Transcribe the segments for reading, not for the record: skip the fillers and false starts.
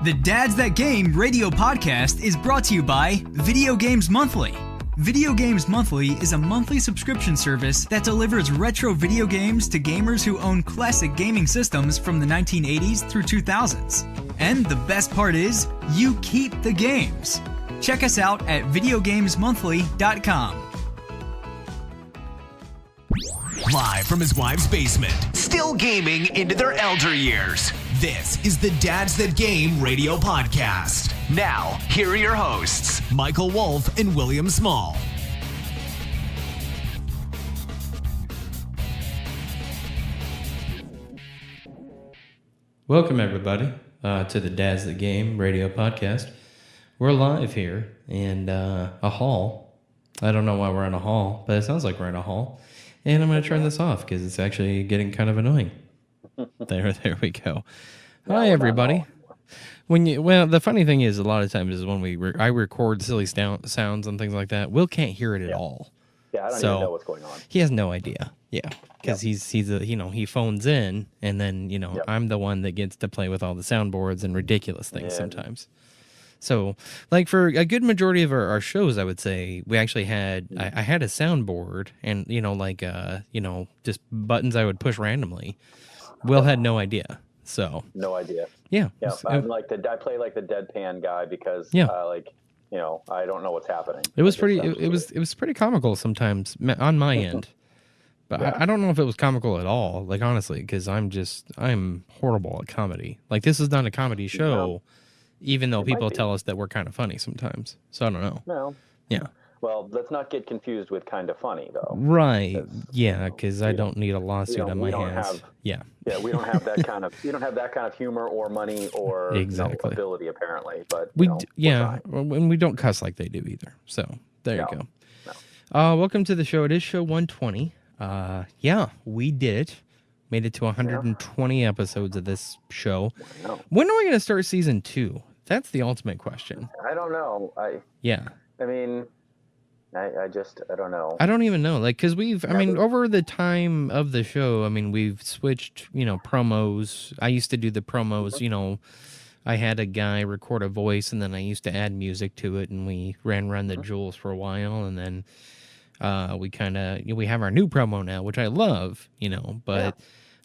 The Dads That Game radio podcast is brought to you by Video Games Monthly. Video Games Monthly is a monthly subscription service that delivers retro video games to gamers who own classic gaming systems from the 1980s through 2000s. And the best part is, you keep the games. Check us out at videogamesmonthly.com. Live from his wife's basement, still gaming into their elder years. This is the Dads That Game radio podcast. Now, here are your hosts, Michael Wolf and William Small. Welcome, everybody, to the Dads That Game radio podcast. We're live here in a hall. I don't know why we're in a hall, but it sounds like we're in a hall. And I'm going to turn this off because it's actually getting kind of annoying. There we go. Hi, everybody. The funny thing is, a lot of times is when I record silly sounds and things like that, Will can't hear it at all. Yeah, I don't even know what's going on. He has no idea. Yeah, because he phones in, and then I'm the one that gets to play with all the soundboards and ridiculous things sometimes. So, like, for a good majority of our shows, I would say we actually had I had a soundboard and just buttons I would push randomly. Will had no idea. So no idea. Yeah. I play like the deadpan guy because I don't know what's happening. It was it was pretty comical sometimes on my end. But I don't know if it was comical at all, like, honestly, because I'm horrible at comedy. Like, this is not a comedy show. Even though people tell us that we're kind of funny sometimes. So I don't know. No. Yeah. Well, let's not get confused with kind of funny, though. Right. Yeah, because I don't need a lawsuit on my hands. Yeah, we don't have that kind of humor or money or ability, apparently. But and we don't cuss like they do either. So there you go. No. Welcome to the show. It is show 120. We did it. Made it to 120 episodes of this show. Wow. When are we going to start season 2? That's the ultimate question. I don't know. I mean, I don't know. I don't even know. Like, because over the time of the show, we've switched, promos. I used to do the promos, I had a guy record a voice, and then I used to add music to it, and we ran Run the Jewels for a while, and then we have our new promo now, which I love, but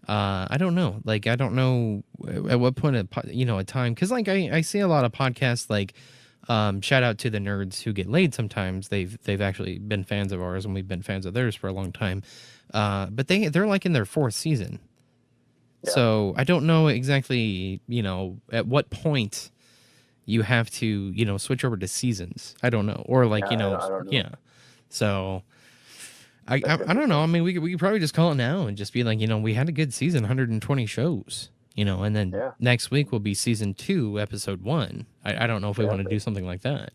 I don't know. Like, I don't know at what point a time, because like I see a lot of podcasts, like shout out to the nerds who get laid sometimes. They've actually been fans of ours, and we've been fans of theirs for a long time. But they're like in their 4th season. Yeah. So I don't know exactly, at what point you have to, switch over to seasons. I don't know. Or like, I don't know. Yeah. So I don't know. We could probably just call it now and just be like, we had a good season, 120 shows, and then next week will be season 2, episode 1. I don't know if we want to do something like that.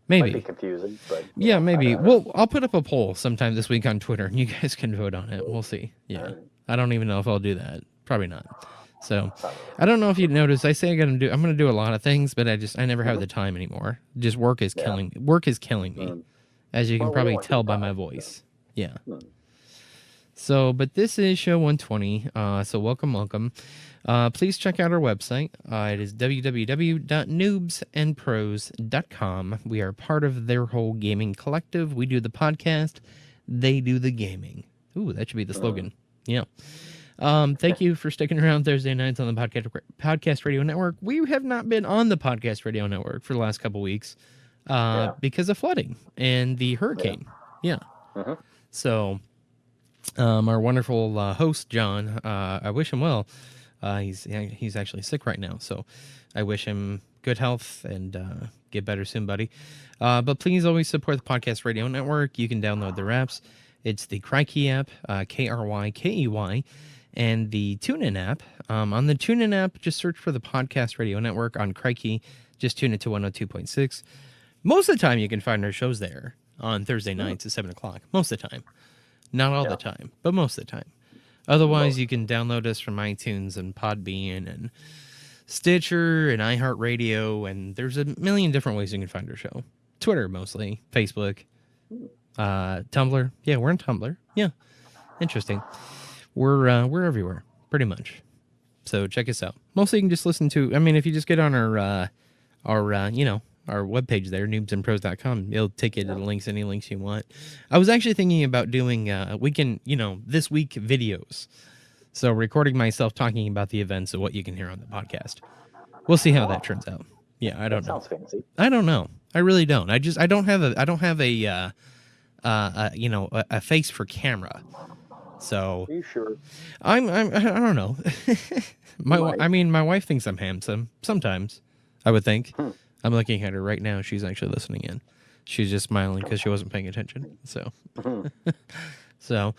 Maybe. Might be confusing, but maybe. Well, I'll put up a poll sometime this week on Twitter, and you guys can vote on it. We'll see. Yeah. I don't even know if I'll do that. Probably not. So I don't know if you noticed. I say I'm going to do a lot of things, but I never have the time anymore. Just work is killing me. As you can probably tell by my voice. Yeah. So, but this is show 120. So welcome. Please check out our website. It is www.noobsandpros.com. We are part of their whole gaming collective. We do the podcast. They do the gaming. Ooh, that should be the slogan. Yeah. Thank you for sticking around Thursday nights on the Podcast Radio Network. We have not been on the Podcast Radio Network for the last couple weeks. Because of flooding and the hurricane. Yeah. So, our wonderful host, John, I wish him well. He's actually sick right now, so I wish him good health and get better soon, buddy. But please always support the Podcast Radio Network. You can download their apps. It's the Crikey app, Krykey, and the TuneIn app. On the TuneIn app, just search for the Podcast Radio Network on Crikey. Just tune it to 102.6. Most of the time, you can find our shows there on Thursday nights at 7 o'clock. Most of the time. Not all the time, but most of the time. Otherwise, you can download us from iTunes and Podbean and Stitcher and iHeartRadio, and there's a million different ways you can find our show. Twitter, mostly. Facebook. Tumblr. Yeah, we're on Tumblr. Yeah. Interesting. We're everywhere, pretty much. So check us out. Mostly you can just listen to, I mean, if you just get on our webpage there, noobsandpros.com, it'll take you to the links, any links you want. I was actually thinking about doing, this week videos. So recording myself talking about the events of what you can hear on the podcast. We'll see how that turns out. Yeah, I don't know. Sounds fancy. I don't know. I really don't. I don't have a face for camera. So Are you sure? I don't know. My wife thinks I'm handsome sometimes, I would think. I'm looking at her right now. She's actually listening in. She's just smiling because she wasn't paying attention. So, so,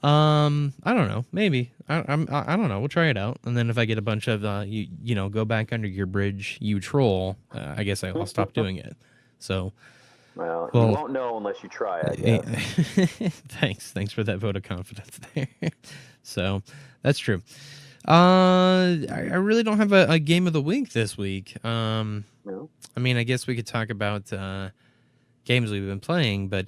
I don't know. Maybe I don't know. We'll try it out, and then if I get a bunch of go back under your bridge, you troll. I guess I'll stop doing it. So, well, you won't know unless you try. I guess. Thanks for that vote of confidence there. So, that's true. I really don't have a game of the week this week. No? I mean, I guess we could talk about games we've been playing, but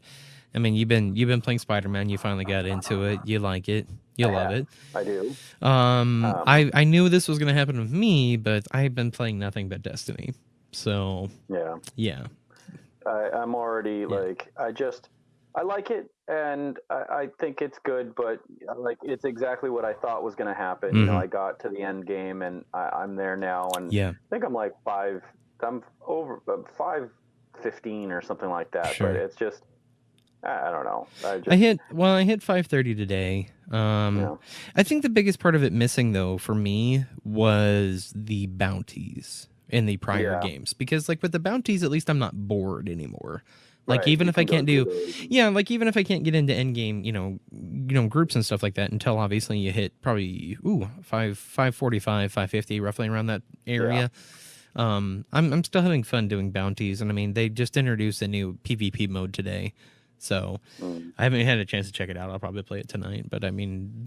I mean, you've been playing Spider-Man. You finally got into it. You like it. You love it. I do. I knew this was going to happen with me, but I've been playing nothing but Destiny. So yeah. I'm already I like it, and I think it's good, but it's exactly what I thought was going to happen. Mm-hmm. You know, I got to the end game, and I'm there now, and I think I'm like I'm over 5:15 or something like that. Sure. But it's just, I don't know. I hit 5:30 today. I think the biggest part of it missing though for me was the bounties in the prior games, because like with the bounties, at least I'm not bored anymore. Like right. even if I can't even if I can't get into end game, groups and stuff like that until obviously you hit probably 545, 550, roughly around that area. I'm still having fun doing bounties, and I mean they just introduced a new PvP mode today. So I haven't had a chance to check it out. I'll probably play it tonight. But I mean,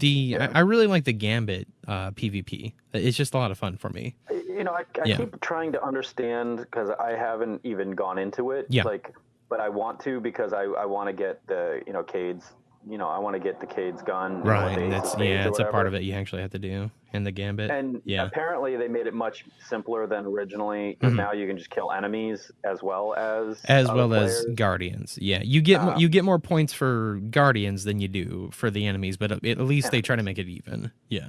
I really like the Gambit PvP. It's just a lot of fun for me. I keep trying to understand because I haven't even gone into it. Yeah. But I want to because I want to get the Cades. I want to get the Cades gun. Right, and it's a part of it you actually have to do in the Gambit. And apparently they made it much simpler than originally, because now you can just kill enemies as well as Guardians. Yeah, you get more points for Guardians than you do for the enemies, but at least they try to make it even. Yeah.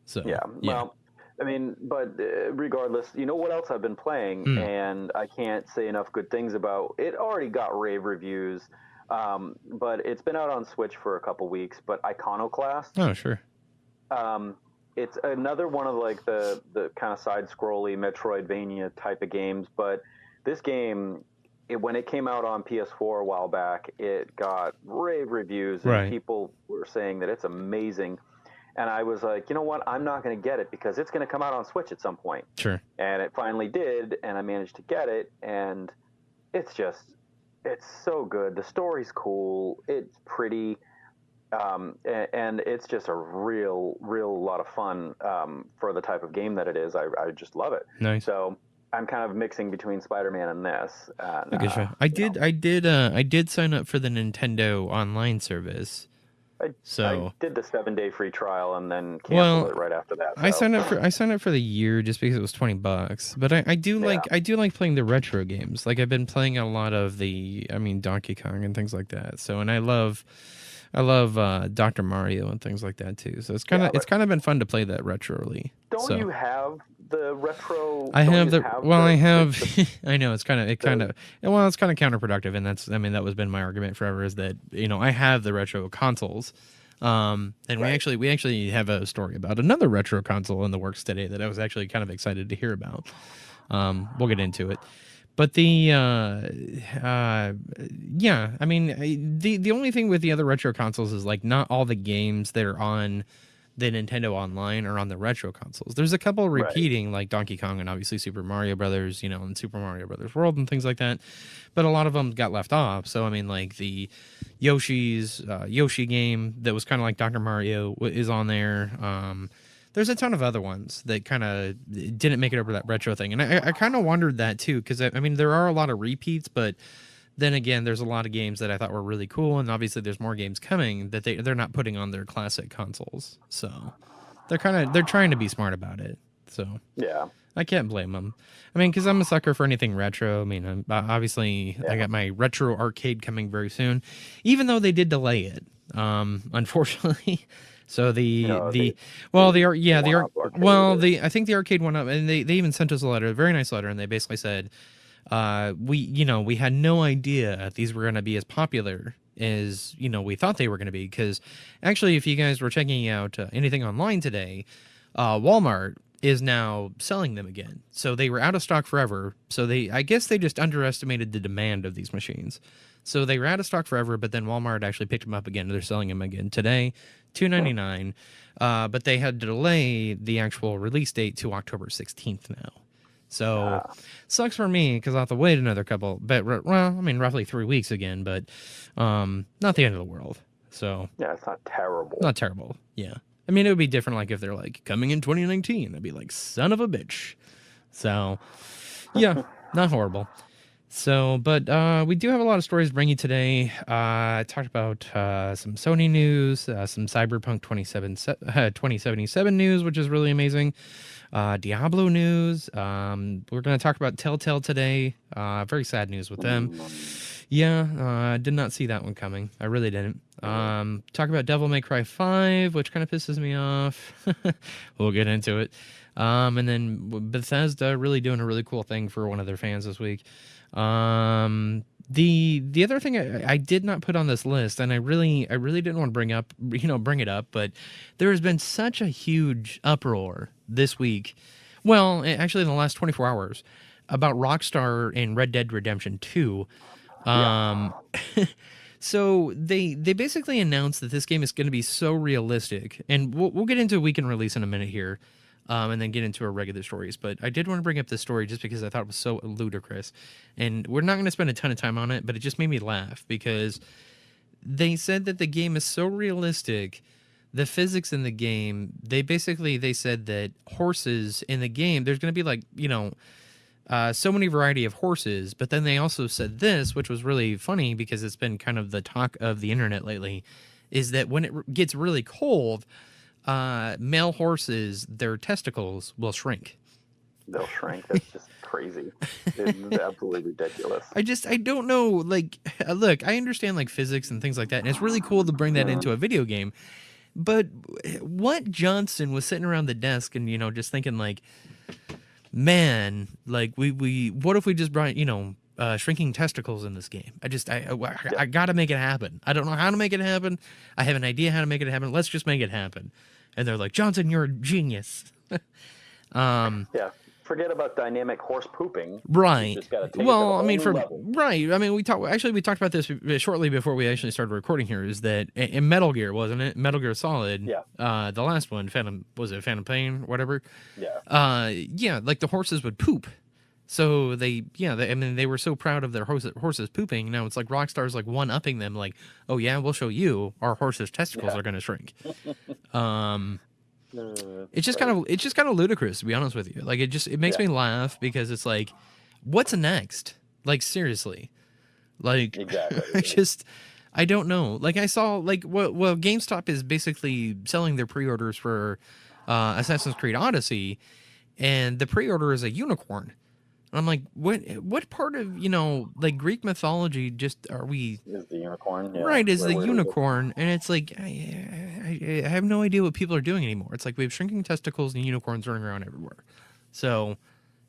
So well, I mean, but regardless, you know what else I've been playing, and I can't say enough good things about it. Already got rave reviews. But it's been out on Switch for a couple weeks. But Iconoclast. Oh, sure. It's another one of the kind of side-scrolly Metroidvania type of games. But this game, when it came out on PS4 a while back, it got rave reviews, and people were saying that it's amazing. And I was like, you know what? I'm not going to get it because it's going to come out on Switch at some point. Sure. And it finally did, and I managed to get it, and it's so good. The story's cool. It's pretty, and it's just a real lot of fun for the type of game that it is. I just love it. Nice. So I'm kind of mixing between Spider-Man and this. I did sign up for the Nintendo Online service. I did the 7-day free trial and then canceled it right after that. So. I signed up for the year just because it was $20. But I do like playing the retro games. Like I've been playing a lot of Donkey Kong and things like that. So I love Dr. Mario and things like that too. So it's kind of been fun to play that retroly. Don't you have the retro? I have I know it's kind of counterproductive, and that was been my argument forever, is that I have the retro consoles, and we actually have a story about another retro console in the works today that I was actually kind of excited to hear about. We'll get into it. But the only thing with the other retro consoles is like not all the games that are on the Nintendo Online are on the retro consoles. There's a couple repeating, like Donkey Kong and obviously Super Mario Brothers, and Super Mario Brothers World and things like that. But a lot of them got left off. So I mean, like the Yoshi game that was kind of like Dr. Mario is on there. There's a ton of other ones that kind of didn't make it over that retro thing. And I kind of wondered that too, because I mean, there are a lot of repeats, but then again, there's a lot of games that I thought were really cool. And obviously there's more games coming that they're not putting on their classic consoles. So they're trying to be smart about it. So Yeah. I can't blame them. I mean, because I'm a sucker for anything retro. I mean, obviously, I got my retro arcade coming very soon, even though they did delay it, unfortunately. So I think the arcade went up, and they even sent us a letter, a very nice letter, and they basically said, we had no idea these were going to be as popular as we thought they were going to be. Because actually, if you guys were checking out anything online today, Walmart is now selling them again. So they were out of stock forever. So I guess they just underestimated the demand of these machines. So they were out of stock forever, but then Walmart actually picked them up again. They're selling them again today, $2.99. But they had to delay the actual release date to October 16th now. So sucks for me because I'll have to wait another roughly 3 weeks again, but not the end of the world. So yeah, it's not terrible. Not terrible. Yeah. I mean, it would be different like if they're like coming in 2019. I'd be like, son of a bitch. So yeah, not horrible. So, but we do have a lot of stories to bring you today. I talked about some Sony news, some Cyberpunk 2077 news, which is really amazing. Diablo news. We're going to talk about Telltale today. Very sad news with them. Yeah, did not see that one coming. I really didn't. Talk about Devil May Cry 5, which kind of pisses me off. We'll get into it. And then Bethesda really doing a really cool thing for one of their fans this week. The other thing I did not put on this list, and I really didn't want to bring it up, but there has been such a huge uproar this week. Well, actually in the last 24 hours about Rockstar and Red Dead Redemption 2. So they basically announced that this game is going to be so realistic, and we'll get into weekend release in a minute here. And then get into our regular stories. But I did want to bring up this story just because I thought it was so ludicrous. And we're not going to spend a ton of time on it, but it just made me laugh because they said that the game is so realistic. The physics in the game, they said that horses in the game, there's going to be like, so many variety of horses. But then they also said this, which was really funny because it's been kind of the talk of the internet lately, is that when it gets really cold, male horses, their testicles will shrink. They'll shrink. That's just crazy. It's absolutely ridiculous. I don't know. Like, look, I understand like physics and things like that, and it's really cool to bring that into a video game. But what Johnson was sitting around the desk and just thinking like, man, like we what if we just brought shrinking testicles in this game? I gotta make it happen. I don't know how to make it happen. I have an idea how to make it happen. Let's just make it happen. And they're like, Johnson, you're a genius. Yeah. Forget about dynamic horse pooping. Right. Well, I mean, we talked about this shortly before we actually started recording here. Is that in Metal Gear, wasn't it? Metal Gear Solid. Yeah. The last one, Phantom Pain, whatever. Yeah. Yeah, like the horses would poop. So they were so proud of their horses pooping. Now it's like Rockstar's like one-upping them, like, oh yeah, we'll show you our horses' testicles are going to shrink. It's just kind of ludicrous, to be honest with you. Like it makes me laugh because it's like, what's next? Like seriously, like exactly. I don't know. Like I saw like well GameStop is basically selling their pre-orders for Assassin's Creed Odyssey, and the pre-order is a unicorn. I'm like, what part of, like Greek mythology are we... Is the unicorn. Yeah. Right, is the unicorn. And it's like, I have no idea what people are doing anymore. It's like we have shrinking testicles and unicorns running around everywhere. So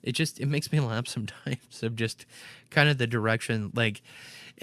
it makes me laugh sometimes of just kind of the direction. Like,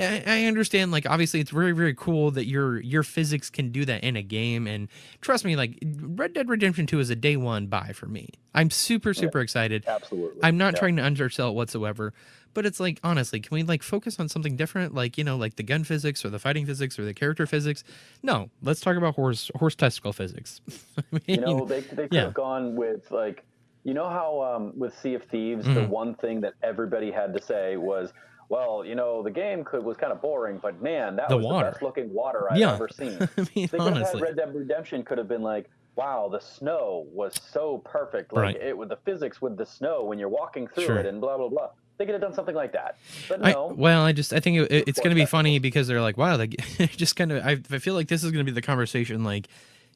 I understand, like, obviously it's very, very cool that your physics can do that in a game. And trust me, like, Red Dead Redemption 2 is a day one buy for me. I'm super, super excited. Absolutely. I'm not trying to undersell it whatsoever. But it's like, honestly, can we, like, focus on something different? Like, like the gun physics or the fighting physics or the character physics? No, let's talk about horse testicle physics. I mean, they could have gone with, like, how with Sea of Thieves, the one thing that everybody had to say was, well, the game was kind of boring, but man, that was the best looking water I've ever seen. I mean, honestly, Red Dead Redemption could have been like, wow, the snow was so perfect. Like the physics with the snow when you're walking through it and blah, blah, blah. They could have done something like that. But no. I think it's going to be funny because they're like, wow, I feel like this is going to be the conversation. Like,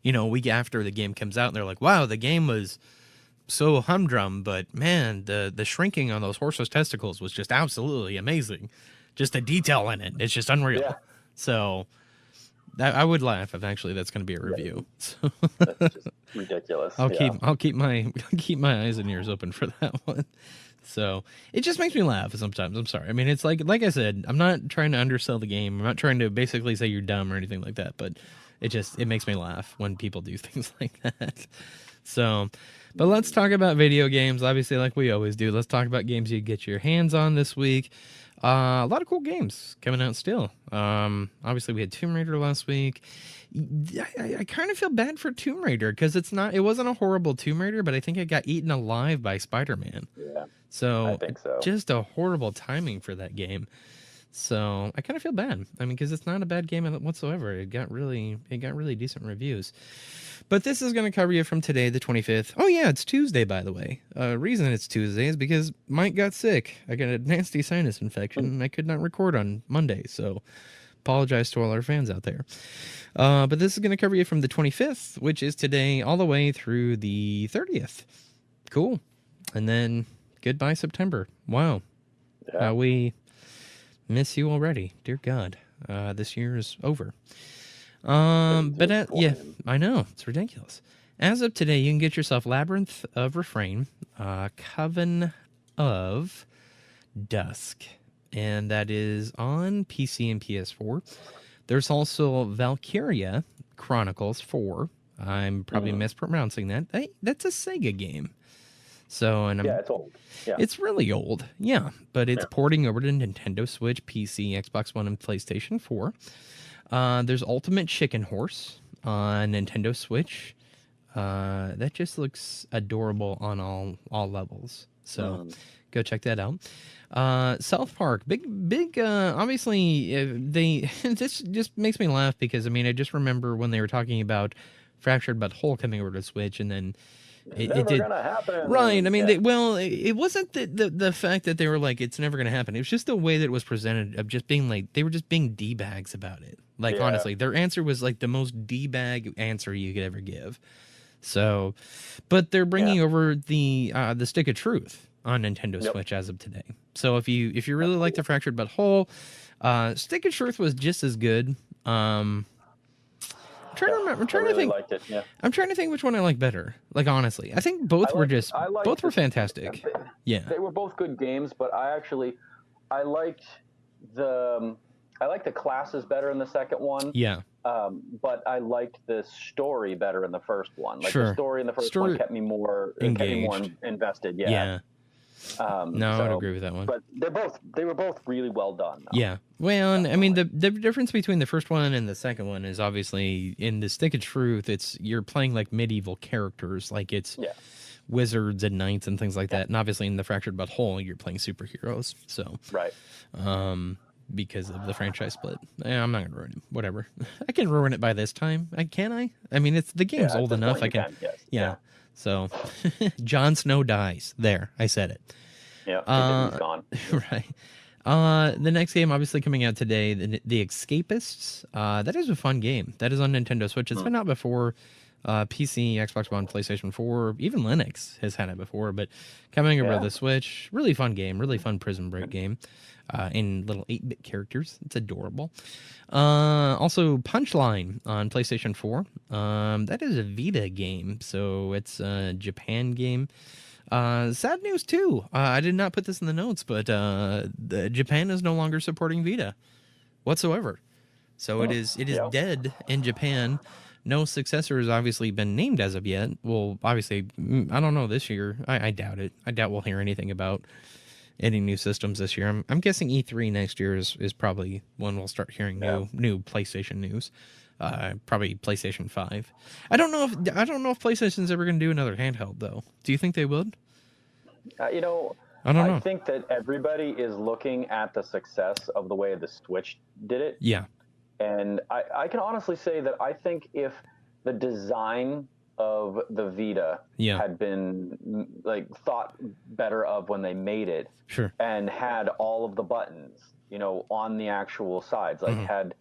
a week after the game comes out, and they're like, wow, the game was so humdrum, but man, the shrinking on those horses' testicles was just absolutely amazing. Just the detail in it, it's just unreal. Yeah. So I would laugh if actually that's going to be a review. So That's just ridiculous. I'll keep my eyes and ears open for that one. So it just makes me laugh sometimes. I'm sorry. I mean, it's like I said, I'm not trying to undersell the game. I'm not trying to basically say you're dumb or anything like that, but it makes me laugh when people do things like that. So, but let's talk about video games. Obviously, like we always do, let's talk about games you get your hands on this week. A lot of cool games coming out still. Obviously, we had Tomb Raider last week. I kind of feel bad for Tomb Raider because it wasn't a horrible Tomb Raider, but I think it got eaten alive by Spider-Man. Yeah. So, I think so. Just a horrible timing for that game. So I kind of feel bad. I mean, because it's not a bad game whatsoever. It got really decent reviews. But this is going to cover you from today, the 25th. Oh yeah, it's Tuesday, by the way. Reason it's Tuesday is because Mike got sick. I got a nasty sinus infection, and I could not record on Monday. So apologize to all our fans out there. But this is going to cover you from the 25th, which is today, all the way through the 30th. Cool. And then goodbye, September. Wow. Yeah. How we miss you already. Dear God. This year is over. Yeah, I know. It's ridiculous. As of today, you can get yourself Labyrinth of Refrain, Coven of Dusk, and that is on PC and PS4. There's also Valkyria Chronicles 4. I'm probably mispronouncing that. That's a Sega game. So, it's old. Yeah. It's really old. Yeah, but it's porting over to Nintendo Switch, PC, Xbox One, and PlayStation 4. There's Ultimate Chicken Horse on Nintendo Switch. That just looks adorable on all levels. So go check that out. South Park, big. Obviously, this just makes me laugh because I just remember when they were talking about Fractured But Whole coming over to Switch, and then it did. Gonna happen. Right. I mean, it wasn't the fact that they were like, it's never going to happen. It was just the way that it was presented of just being like, they were just being D-bags about it. Like, honestly, their answer was like the most D-bag answer you could ever give. So, but they're bringing over the Stick of Truth on Nintendo Switch as of today. So if you really like the Fractured But Whole, Stick of Truth was just as good. I'm trying to remember. I'm trying to think. Liked it, yeah. I'm trying to think which one I like better. Like, honestly, I think both were fantastic. Yeah, they were both good games, but I liked the classes better in the second one. Yeah. But I liked the story better in the first one. Like the story in the first one kept me more invested. Yeah. Yeah. I would agree with that one. But they were both really well done. Though. Yeah. Well, and I mean the difference between the first one and the second one is obviously in the Stick of Truth, you're playing like medieval characters, like it's wizards and knights and things like that. And obviously in the Fractured But Whole, you're playing superheroes. So right. Because of the franchise split, I'm not gonna ruin it. Whatever. I can ruin it by this time. Can I? I mean, it's the game's old enough. I can. Yes. Yeah. So, Jon Snow dies. There, I said it. Yeah, he's gone. Right. The next game, obviously coming out today, the Escapists. That is a fun game. That is on Nintendo Switch. It's been out before. PC, Xbox One, PlayStation 4, even Linux has had it before. But coming over to the Switch, really fun game. Really fun Prison Break game. In little 8-bit characters. It's adorable. Also, Punchline on PlayStation 4. That is a Vita game, so it's a Japan game. Sad news, too. I did not put this in the notes, but Japan is no longer supporting Vita whatsoever. So it is dead in Japan. No successor has obviously been named as of yet. Well, obviously, I don't know this year. I doubt it. I doubt we'll hear anything about any new systems this year. I'm guessing E3 next year is probably when we'll start hearing new PlayStation news. Probably PlayStation 5. I don't know if PlayStation's ever going to do another handheld though. Do you think they would? I don't know. I think that everybody is looking at the success of the way the Switch did it. Yeah. And I can honestly say that I think if the design of the Vita had been like thought better of when they made it, and had all of the buttons, on the actual sides, like had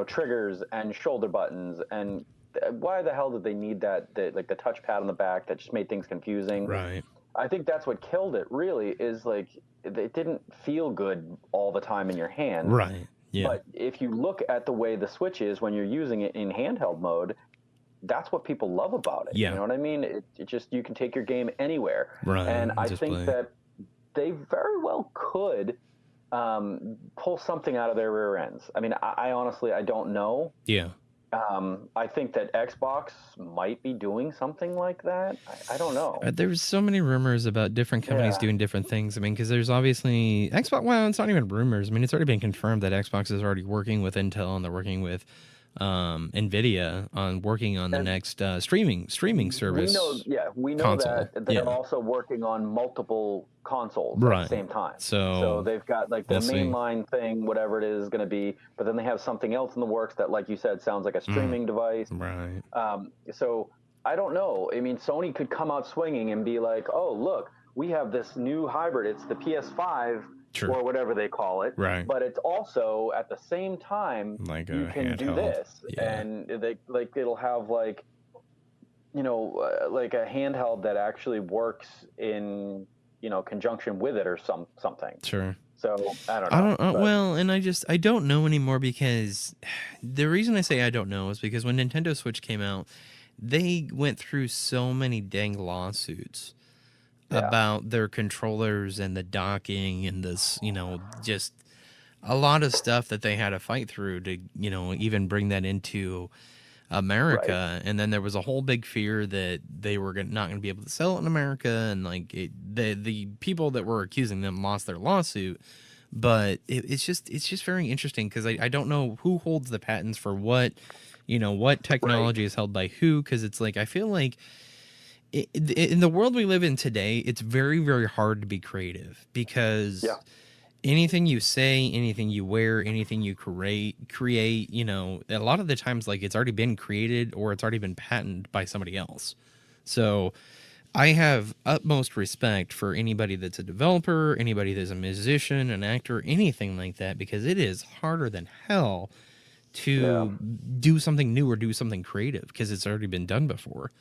triggers and shoulder buttons and why the hell did they need that, like the touchpad on the back that just made things confusing? Right. I think that's what killed it, really, is like it didn't feel good all the time in your hand. Right. Yeah. But if you look at the way the Switch is when you're using it in handheld mode, that's what people love about it. Yeah. You know what I mean? It just, you can take your game anywhere. Right. And I Just think play. that they very well could pull something out of their rear ends. I mean, I honestly, I don't know. Yeah. I think that Xbox might be doing something like that. I don't know. There's so many rumors about different companies doing different things. I mean, because there's obviously Xbox. Well, it's not even rumors. I mean, it's already been confirmed that Xbox is already working with Intel and they're working with Nvidia on working on the next streaming service. We know console. that they're also working on multiple consoles Right. at the same time. So they've got like the we'll see. mainline thing, whatever it is going to be, but then they have something else in the works that, like you said, sounds like a streaming device. Right. So I don't know. I mean, Sony could come out swinging and be like, "Oh, look, we have this new hybrid. It's the PS5 Sure. or whatever they call it. Right. But it's also at the same time Like you a can do handheld. this, Yeah. and they like it'll have like like a handheld that actually works in conjunction with it or something. Sure. So I don't know. But- Well, and I don't know anymore, because the reason I say I don't know is because when Nintendo Switch came out, they went through so many dang lawsuits about their controllers and the docking and this, just a lot of stuff that they had to fight through to, even bring that into America. Right. And then there was a whole big fear that they were not going to be able to sell it in America, and like the people that were accusing them lost their lawsuit. But it's just very interesting, because I don't know who holds the patents for what, what technology is held by who, because it's like I feel like in the world we live in today, it's very, very hard to be creative, because anything you say, anything you wear, anything you create, a lot of the times, like, it's already been created or it's already been patented by somebody else. So I have utmost respect for anybody that's a developer, anybody that's a musician, an actor, anything like that, because it is harder than hell to do something new or do something creative, because it's already been done before.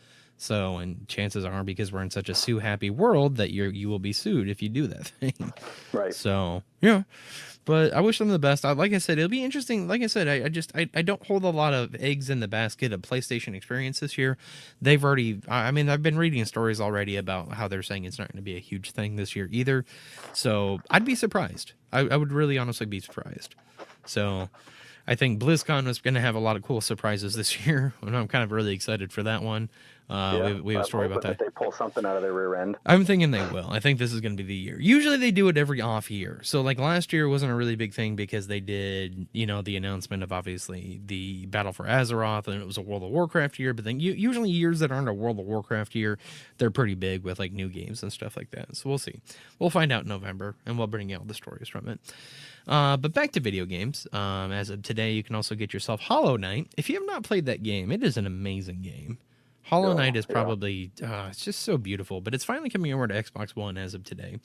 So, and chances are, because we're in such a sue-happy world, that you will be sued if you do that thing. Right. So, yeah. But I wish them the best. Like I said, it'll be interesting. Like I said, I don't hold a lot of eggs in the basket of PlayStation experience this year. They've already, I mean, I've been reading stories already about how they're saying it's not going to be a huge thing this year either. So I'd be surprised. I would really honestly be surprised. So I think BlizzCon is going to have a lot of cool surprises this year, and I'm kind of really excited for that one. We have a story about that. They pull something out of their rear end. I'm thinking they will. I think this is going to be the year. Usually they do it every off year. So like last year wasn't a really big thing because they did, the announcement of obviously the Battle for Azeroth, and it was a World of Warcraft year. But then usually years that aren't a World of Warcraft year, they're pretty big with like new games and stuff like that. So we'll see. We'll find out in November, and we'll bring you all the stories from it. But back to video games. As of today, you can also get yourself Hollow Knight. If you have not played that game, it is an amazing game. Hollow Knight is probably, it's just so beautiful, but it's finally coming over to Xbox One as of today.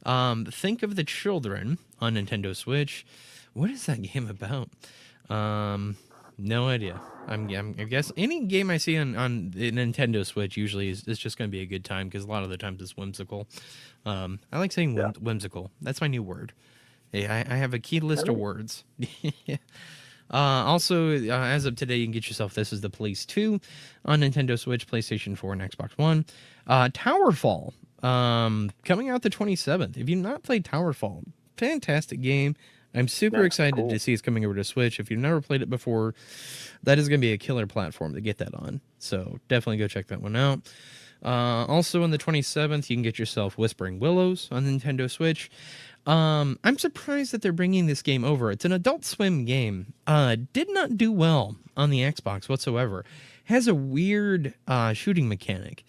Think of the Children on Nintendo Switch. What is that game about? No idea. I guess any game I see on the Nintendo Switch usually is just going to be a good time, because a lot of the times it's whimsical. I like saying whimsical. That's my new word. Hey, I have a key list of words. Also, as of today, you can get yourself This Is the Police 2 on Nintendo Switch, PlayStation 4, and Xbox One. Towerfall, coming out the 27th. If you've not played Towerfall, fantastic game. I'm super excited to see it's coming over to Switch. If you've never played it before, that is going to be a killer platform to get that on. So definitely go check that one out. Also on the 27th, you can get yourself Whispering Willows on Nintendo Switch. I'm surprised that they're bringing this game over. It's an Adult Swim game. Did not do well on the Xbox whatsoever. Has a weird shooting mechanic.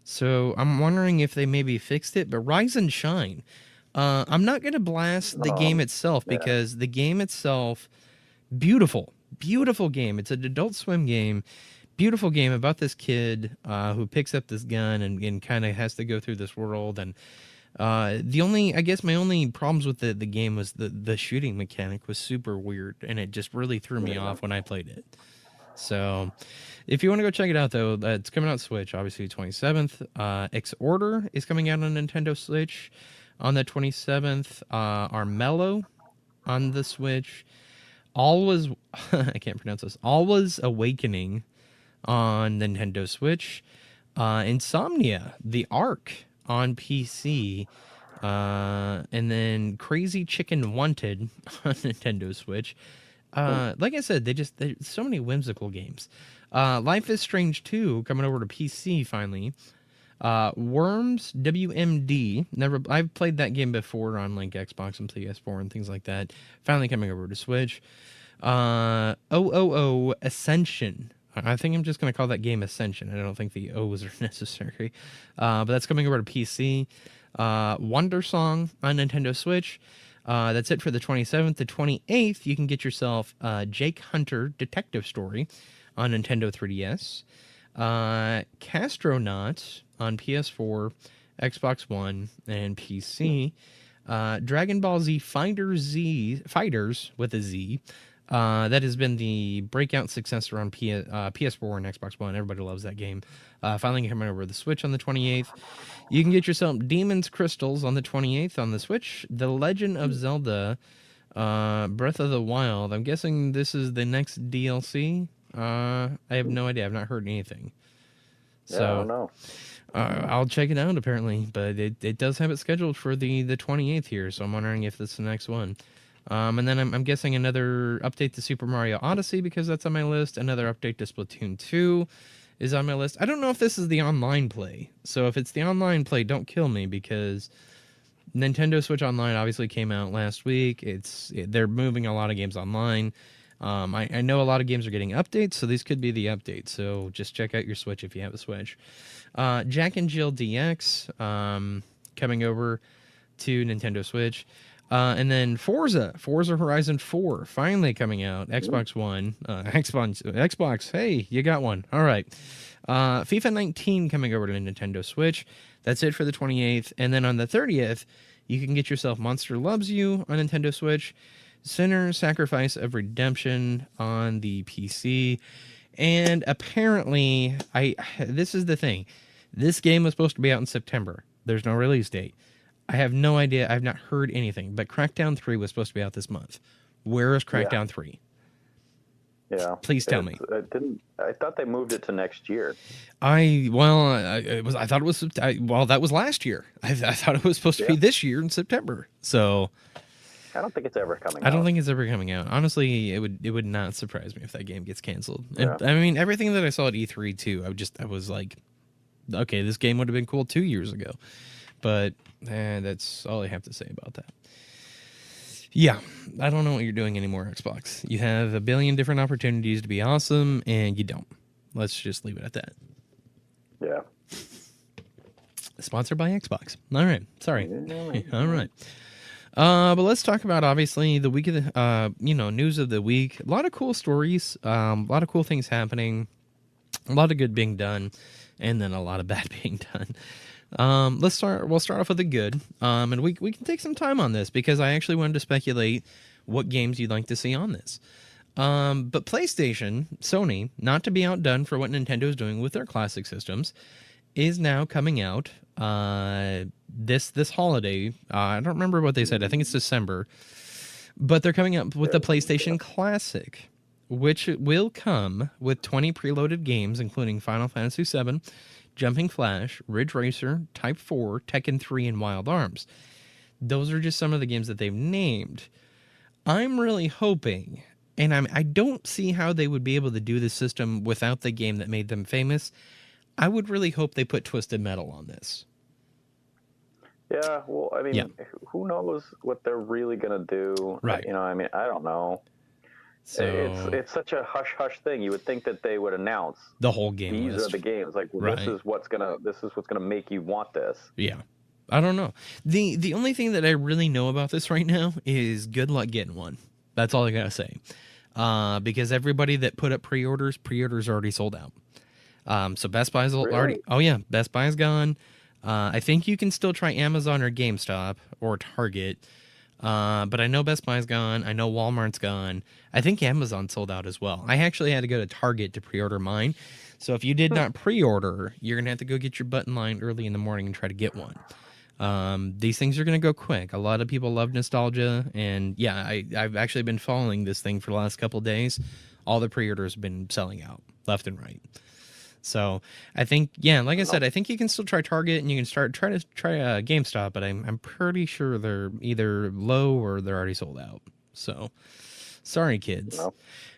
So I'm wondering if they maybe fixed it. But Rise and Shine. I'm not going to blast the game itself, because the game itself, beautiful game. It's an Adult Swim game. Beautiful game about this kid who picks up this gun and kind of has to go through this world. And my only problems with the game was the shooting mechanic was super weird, and it just really threw me off when I played it. So if you want to go check it out, though, it's coming out Switch, obviously 27th. X Order is coming out on Nintendo Switch on the 27th. Armello on the Switch. Always, I can't pronounce this. Always Awakening on Nintendo Switch. Insomnia, The Ark on PC. And then Crazy Chicken Wanted on Nintendo Switch. Like I said, there's so many whimsical games. Life is Strange 2 coming over to PC finally. Worms WMD. I've played that game before on like Xbox and PS4 and things like that. Finally coming over to Switch. OOO Ascension. I think I'm just going to call that game Ascension. I don't think the O's are necessary. But that's coming over to PC. Wonder Song on Nintendo Switch. That's it for the 27th. The 28th, you can get yourself Jake Hunter Detective Story on Nintendo 3DS. Castronaut on PS4, Xbox One, and PC. Dragon Ball Z Fighters with a Z. That has been the breakout successor on PS4 and Xbox One. Everybody loves that game. Finally coming over the Switch on the 28th. You can get yourself Demon's Crystals on the 28th on the Switch. The Legend of Zelda Breath of the Wild. I'm guessing this is the next DLC. I have no idea. I've not heard anything. So, I don't know. I'll check it out apparently, but it does have it scheduled for the 28th here, so I'm wondering if that's the next one. And then I'm guessing another update to Super Mario Odyssey because that's on my list. Another update to Splatoon 2 is on my list. I don't know if this is the online play. So if it's the online play, don't kill me because Nintendo Switch Online obviously came out last week. They're moving a lot of games online. I know a lot of games are getting updates, so these could be the updates. So just check out your Switch if you have a Switch. Jack and Jill DX coming over to Nintendo Switch. And then Forza Horizon 4 finally coming out. Xbox One, Xbox. Hey, you got one. All right. FIFA 19 coming over to Nintendo Switch. That's it for the 28th. And then on the 30th, you can get yourself Monster Loves You on Nintendo Switch. Sinner Sacrifice of Redemption on the PC. And apparently, this is the thing. This game was supposed to be out in September. There's no release date. I have no idea. I've not heard anything. But Crackdown 3 was supposed to be out this month. Where is Crackdown 3? Yeah. Please tell me. I thought they moved it to next year. That was last year. I thought it was supposed to be this year in September. So I don't think it's ever coming out. I don't think it's ever coming out. Honestly, it would not surprise me if that game gets canceled. Yeah. I mean, everything that I saw at E3 too, I was like, okay, this game would have been cool 2 years ago. But that's all I have to say about that. Yeah, I don't know what you're doing anymore, Xbox. You have a billion different opportunities to be awesome, and you don't. Let's just leave it at that. Yeah. Sponsored by Xbox. All right. Sorry. All right. But let's talk about, obviously, the week of the, news of the week. A lot of cool stories. A lot of cool things happening. A lot of good being done. And then a lot of bad being done. We'll start off with the good. And we can take some time on this because I actually wanted to speculate what games you'd like to see on this. But PlayStation, Sony, not to be outdone for what Nintendo's doing with their classic systems, is now coming out this holiday. I don't remember what they said. I think it's December. But they're coming up with the PlayStation Classic, which will come with 20 preloaded games, including Final Fantasy VII, Jumping Flash, Ridge Racer, Type 4, Tekken 3, and Wild Arms. Those are just some of the games that they've named. I'm really hoping, and I don't see how they would be able to do this system without the game that made them famous. I would really hope they put Twisted Metal on this. Yeah, well, I mean, who knows what they're really going to do? Right. I don't know. So it's such a hush-hush thing. You would think that they would announce the whole game these list. are the games. Like, this is what's gonna make you want this. Yeah. I don't know. The only thing that I really know about this right now is good luck getting one. That's all I gotta say. Because everybody that put up pre-orders already sold out. So Best Buy's already... Oh, yeah. Best Buy's gone. I think you can still try Amazon or GameStop or Target. But I know Best Buy's gone. I know Walmart's gone. I think Amazon sold out as well. I actually had to go to Target to pre-order mine. So if you did not pre-order, you're going to have to go get your butt in line early in the morning and try to get one. These things are going to go quick. A lot of people love nostalgia. And yeah, I've actually been following this thing for the last couple of days. All the pre-orders have been selling out left and right. So I think, yeah, like I said, I think you can still try Target and you can try GameStop, but I'm pretty sure they're either low or they're already sold out. So sorry, kids. No.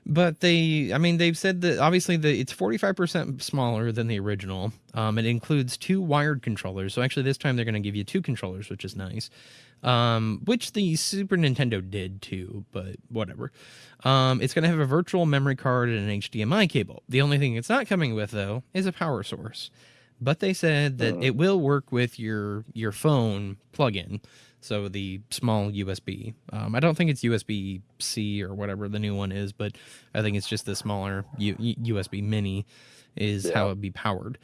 But they've said that obviously it's 45% smaller than the original. It includes 2 wired controllers. So actually this time they're going to give you 2 controllers, which is nice. Which the Super Nintendo did too, but whatever. It's going to have a virtual memory card and an HDMI cable. The only thing it's not coming with, though, is a power source. But they said that it will work with your phone plug-in, so the small USB. I don't think it's USB-C or whatever the new one is, but I think it's just the smaller USB mini is how it'd be powered.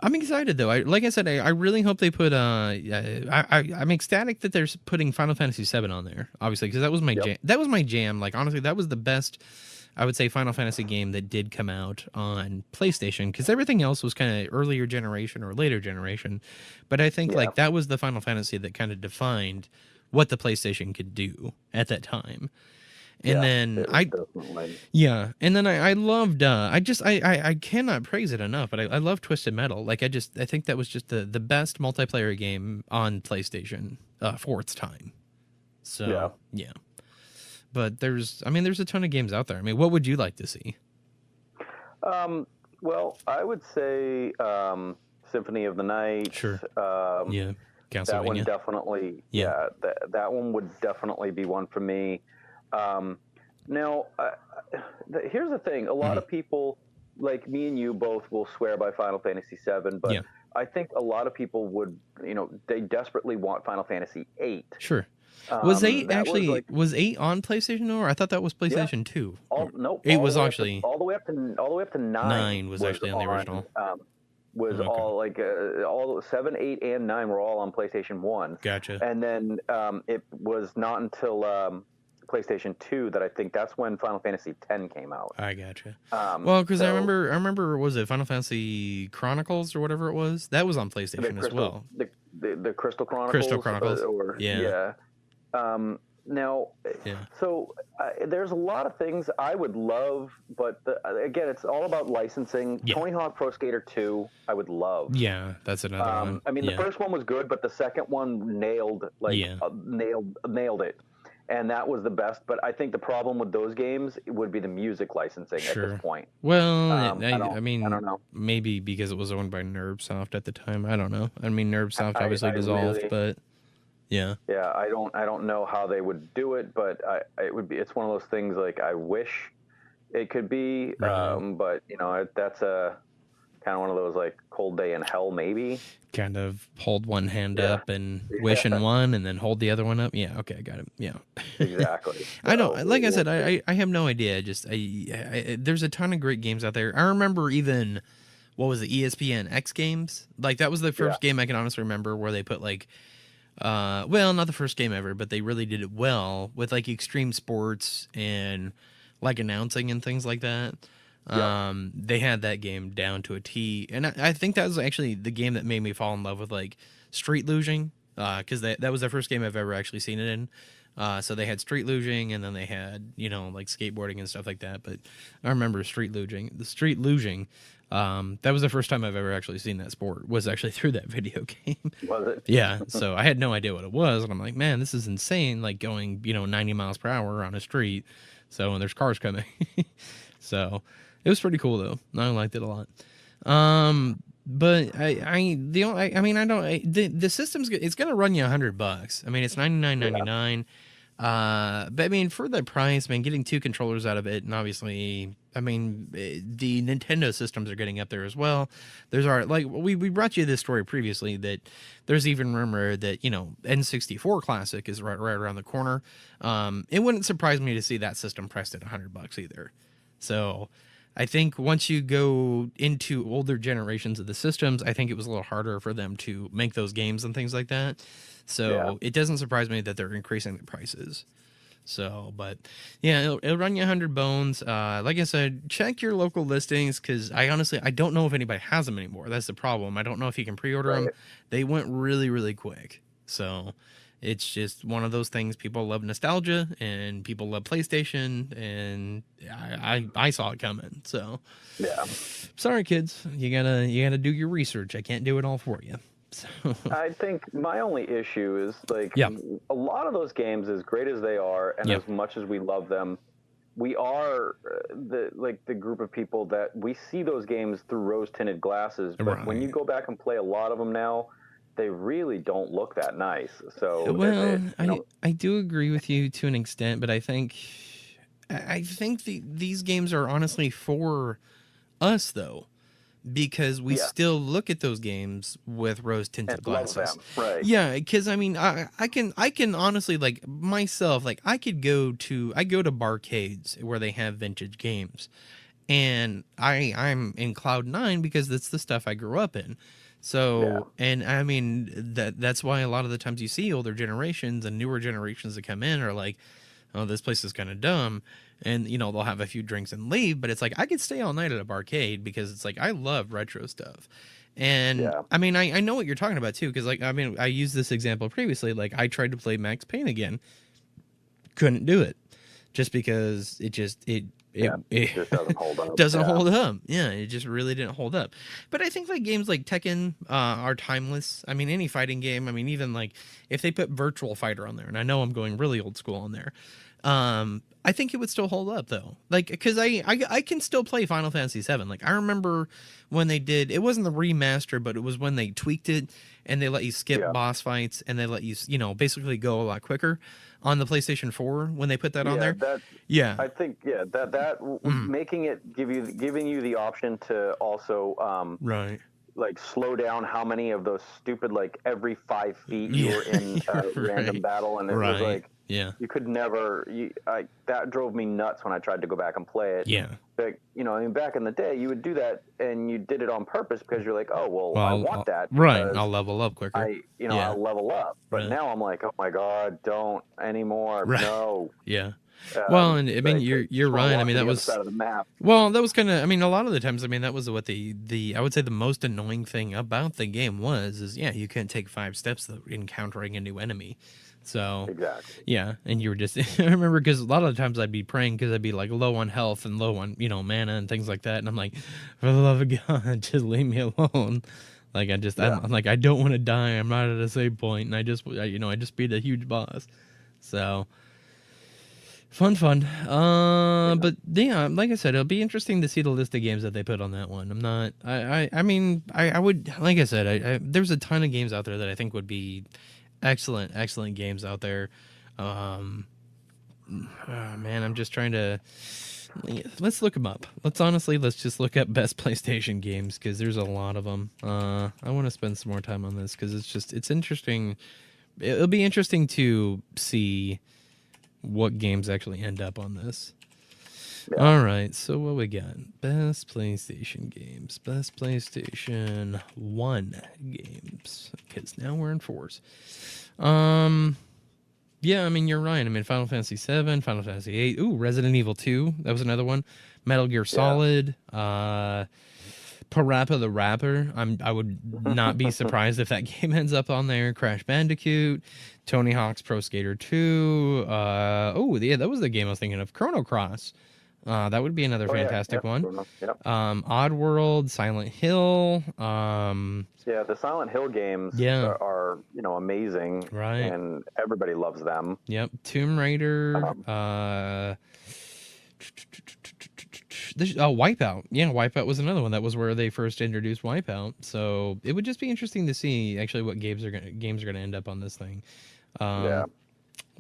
I'm excited though. Like I said, I really hope they put. I'm ecstatic that they're putting Final Fantasy VII on there. Obviously, because that was my jam. That was my jam. Like honestly, that was the best. I would say Final Fantasy game that did come out on PlayStation, because everything else was kind of earlier generation or later generation. But I think like that was the Final Fantasy that kind of defined what the PlayStation could do at that time. And then I loved, I cannot praise it enough, but I love Twisted Metal. Like I think that was just the best multiplayer game on PlayStation for its time. So yeah. But there's a ton of games out there. I mean, what would you like to see? Well, I would say Symphony of the Night. Sure. That one definitely. Yeah. That one would definitely be one for me. Now, here's the thing. A lot of people, like me and you both, will swear by Final Fantasy VII, but I think a lot of people would, they desperately want Final Fantasy VIII. Sure. Was 8 actually, was 8 on PlayStation, or I thought that was PlayStation 2? No. 8 was actually... all the way up to 9. 9 was actually on the original. All like all 7, 8, and 9 were all on PlayStation 1. Gotcha. And then it was not until PlayStation 2 that I think that's when Final Fantasy X came out. I gotcha. Well, because I remember, was it Final Fantasy Chronicles or whatever it was? That was on PlayStation as well. The Crystal Chronicles. So there's a lot of things I would love, but again, it's all about licensing. Tony Hawk Pro Skater 2, I would love. Yeah, that's another one. I mean, the first one was good, but the second one nailed it. And that was the best. But I think the problem with those games would be the music licensing at this point. Well, I don't know. Maybe because it was owned by NerbSoft at the time. I don't know. I mean, NerbSoft obviously dissolved, but yeah. Yeah, I don't know how they would do it, but it's one of those things like I wish it could be, but that's a kind of one of those like cold day in hell maybe. Kind of hold one hand up and wish in one, and then hold the other one up. Yeah, okay, I got it. Yeah, exactly. I don't. Like I said, I have no idea. Just there's a ton of great games out there. I remember even what was it, ESPN X Games? Like that was the first game I can honestly remember where they put like. Well, not the first game ever, but they really did it well with like extreme sports and like announcing and things like that. They had that game down to a T, and I think that was actually the game that made me fall in love with like street luging, because that was the first game I've ever actually seen it in. So they had street luging, and then they had like skateboarding and stuff like that. But I remember street luging. That was the first time I've ever actually seen that sport, was actually through that video game. Was it? Yeah. So I had no idea what it was, and I'm like, man, this is insane. Like going 90 miles per hour on a street. So and there's cars coming. So. It was pretty cool though. I liked it a lot. But the system's it's gonna run you $100. I mean, it's $99.99. But I mean, for the price, man, getting 2 controllers out of it, and obviously, I mean, the Nintendo systems are getting up there as well. There's we brought you this story previously that there's even rumor that N64 Classic is right around the corner. It wouldn't surprise me to see that system priced at $100 either. So. I think once you go into older generations of the systems, I think it was a little harder for them to make those games and things like that. So it doesn't surprise me that they're increasing the prices. So, but yeah, it'll run you 100 bones. Like I said, check your local listings, because I don't know if anybody has them anymore. That's the problem. I don't know if you can pre-order them. They went really, really quick. So it's just one of those things. People love nostalgia and people love PlayStation, and I saw it coming. So yeah, sorry, kids. You gotta do your research. I can't do it all for you. So. I think my only issue is like a lot of those games, as great as they are, and as much as we love them, we are the group of people that we see those games through rose-tinted glasses. But when you go back and play a lot of them now, they really don't look that nice. So I do agree with you to an extent, but I think these games are honestly for us though, because we still look at those games with rose-tinted glasses. Right. Yeah, because I mean, I can honestly, like myself, like I go to barcades where they have vintage games, and I'm in Cloud 9 because that's the stuff I grew up in. So, and I mean, that's why a lot of the times you see older generations and newer generations that come in are like, oh, this place is kind of dumb. And, you know, they'll have a few drinks and leave. But it's like, I could stay all night at a barcade because it's like, I love retro stuff. And I mean, I know what you're talking about too. Because like, I mean, I used this example previously. Like I tried to play Max Payne again. Couldn't do it. Just because it just doesn't hold up. Hold up. Yeah, it just really didn't hold up. But I think like games like Tekken are timeless. I mean, any fighting game. I mean, even like if they put Virtual Fighter on there, and I know I'm going really old school on there, I think it would still hold up though. Like, because I can still play Final Fantasy VII. Like I remember when they did, it wasn't the remaster, but it was when they tweaked it and they let you skip boss fights and they let you, you know, basically go a lot quicker on the PlayStation 4 when they put that on there. I think making it giving you the option to also like slow down how many of those stupid, like every 5 feet you were in a random battle, and it was like you could never. That drove me nuts when I tried to go back and play it. Yeah, but you know, I mean, back in the day, you would do that, and you did it on purpose because you're like, oh well, I want that. Right, I'll level up quicker. I'll level up. But now I'm like, oh my god, don't anymore. Right. No. Yeah. Well, and I mean, you're right. I mean, that was kind of. I mean, a lot of the times, I mean, that was what I would say the most annoying thing about the game is you couldn't take 5 steps encountering a new enemy. So yeah, and you were just. I remember because a lot of the times I'd be praying because I'd be like low on health and low on mana and things like that, and I'm like, for the love of God, just leave me alone. Like I'm like I don't want to die. I'm not at a save point, and I just beat a huge boss. So. Fun. But yeah, like I said, it'll be interesting to see the list of games that they put on that one. I'm not, I mean, I would, like I said, there's a ton of games out there that I think would be excellent games out there. Man, I'm just trying to, let's look them up. Let's just look up best PlayStation games, because there's a lot of them. I want to spend some more time on this because it's interesting. It'll be interesting to see what games actually end up on this. All right, so what we got? Best PlayStation games. Best PlayStation 1 games. Because now we're in 4s. Yeah, I mean, you're right. I mean, Final Fantasy 7, Final Fantasy 8. Ooh, Resident Evil 2. That was another one. Metal Gear Solid. Parappa the Rapper. I would not be surprised if that game ends up on there. Crash Bandicoot, Tony Hawk's Pro Skater 2. That was the game I was thinking of. Chrono Cross. That would be another fantastic one. Yep. Oddworld, Silent Hill. The Silent Hill games are amazing. Right. And everybody loves them. Yep. Tomb Raider. Wipeout. Yeah, Wipeout was another one. That was where they first introduced Wipeout. So it would just be interesting to see actually what games are gonna end up on this thing. We'll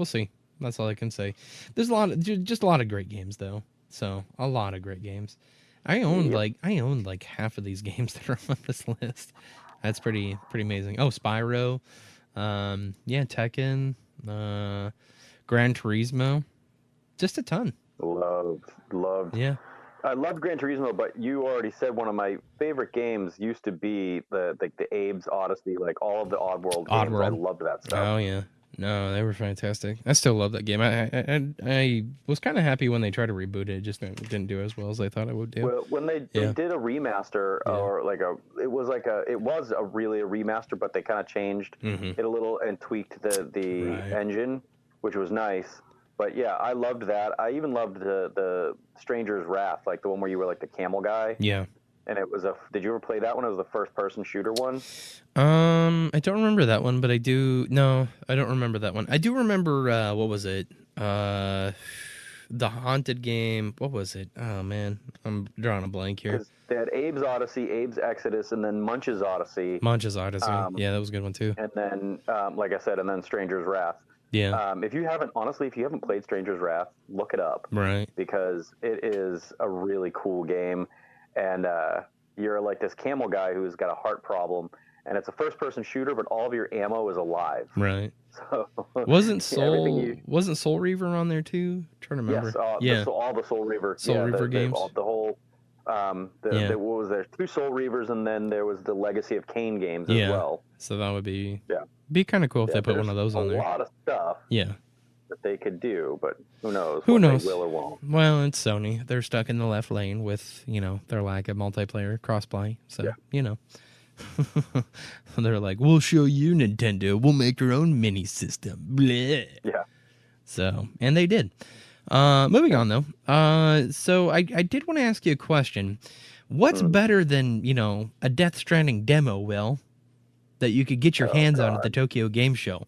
see. That's all I can say. There's a lot of great games though. So a lot of great games. I own like half of these games that are on this list. That's pretty amazing. Oh, Spyro. Tekken. Gran Turismo. Just a ton. Loved. Yeah. I loved Gran Turismo, but you already said one of my favorite games used to be the Abe's Odyssey, like all of the Oddworld games. Oddworld. I loved that stuff. Oh yeah, no, they were fantastic. I still love that game. I was kind of happy when they tried to reboot it. It just didn't do as well as I thought it would do. Well, when they did a remaster, or it was really a remaster, but they kind of changed it a little and tweaked the engine, which was nice. But yeah, I loved that. I even loved the Stranger's Wrath, like the one where you were like the camel guy. Yeah. And it was did you ever play that one? It was the first-person shooter one. I don't remember that one, but I do. No, I don't remember that one. I do remember. What was it? The haunted game. What was it? Oh man, I'm drawing a blank here. They had Abe's Odyssey, Abe's Exodus, and then Munch's Odyssey. Munch's Odyssey. Yeah, that was a good one too. And then, like I said, and then Stranger's Wrath. Yeah. If you haven't played Stranger's Wrath, look it up. Right. Because it is a really cool game, and you're like this camel guy who's got a heart problem, and it's a first-person shooter, but all of your ammo is alive. Right. So wasn't Soul Reaver on there too? I'm trying to remember. Yes. All the Soul Reaver. Reaver games. The whole. What was there? 2 Soul Reavers, and then there was the Legacy of Kain games as well. So that would be kind of cool if they put one of those on there. A lot of stuff. Yeah. That they could do, but who knows? Who knows? They will or won't. Well, it's Sony. They're stuck in the left lane with their lack of multiplayer crossplay. So they're like, we'll show you, Nintendo. We'll make our own mini system. Bleh. Yeah. So, and they did. Moving on though. So I did want to ask you a question. What's better than, a Death Stranding demo, Will, that you could get your hands on at the Tokyo Game Show?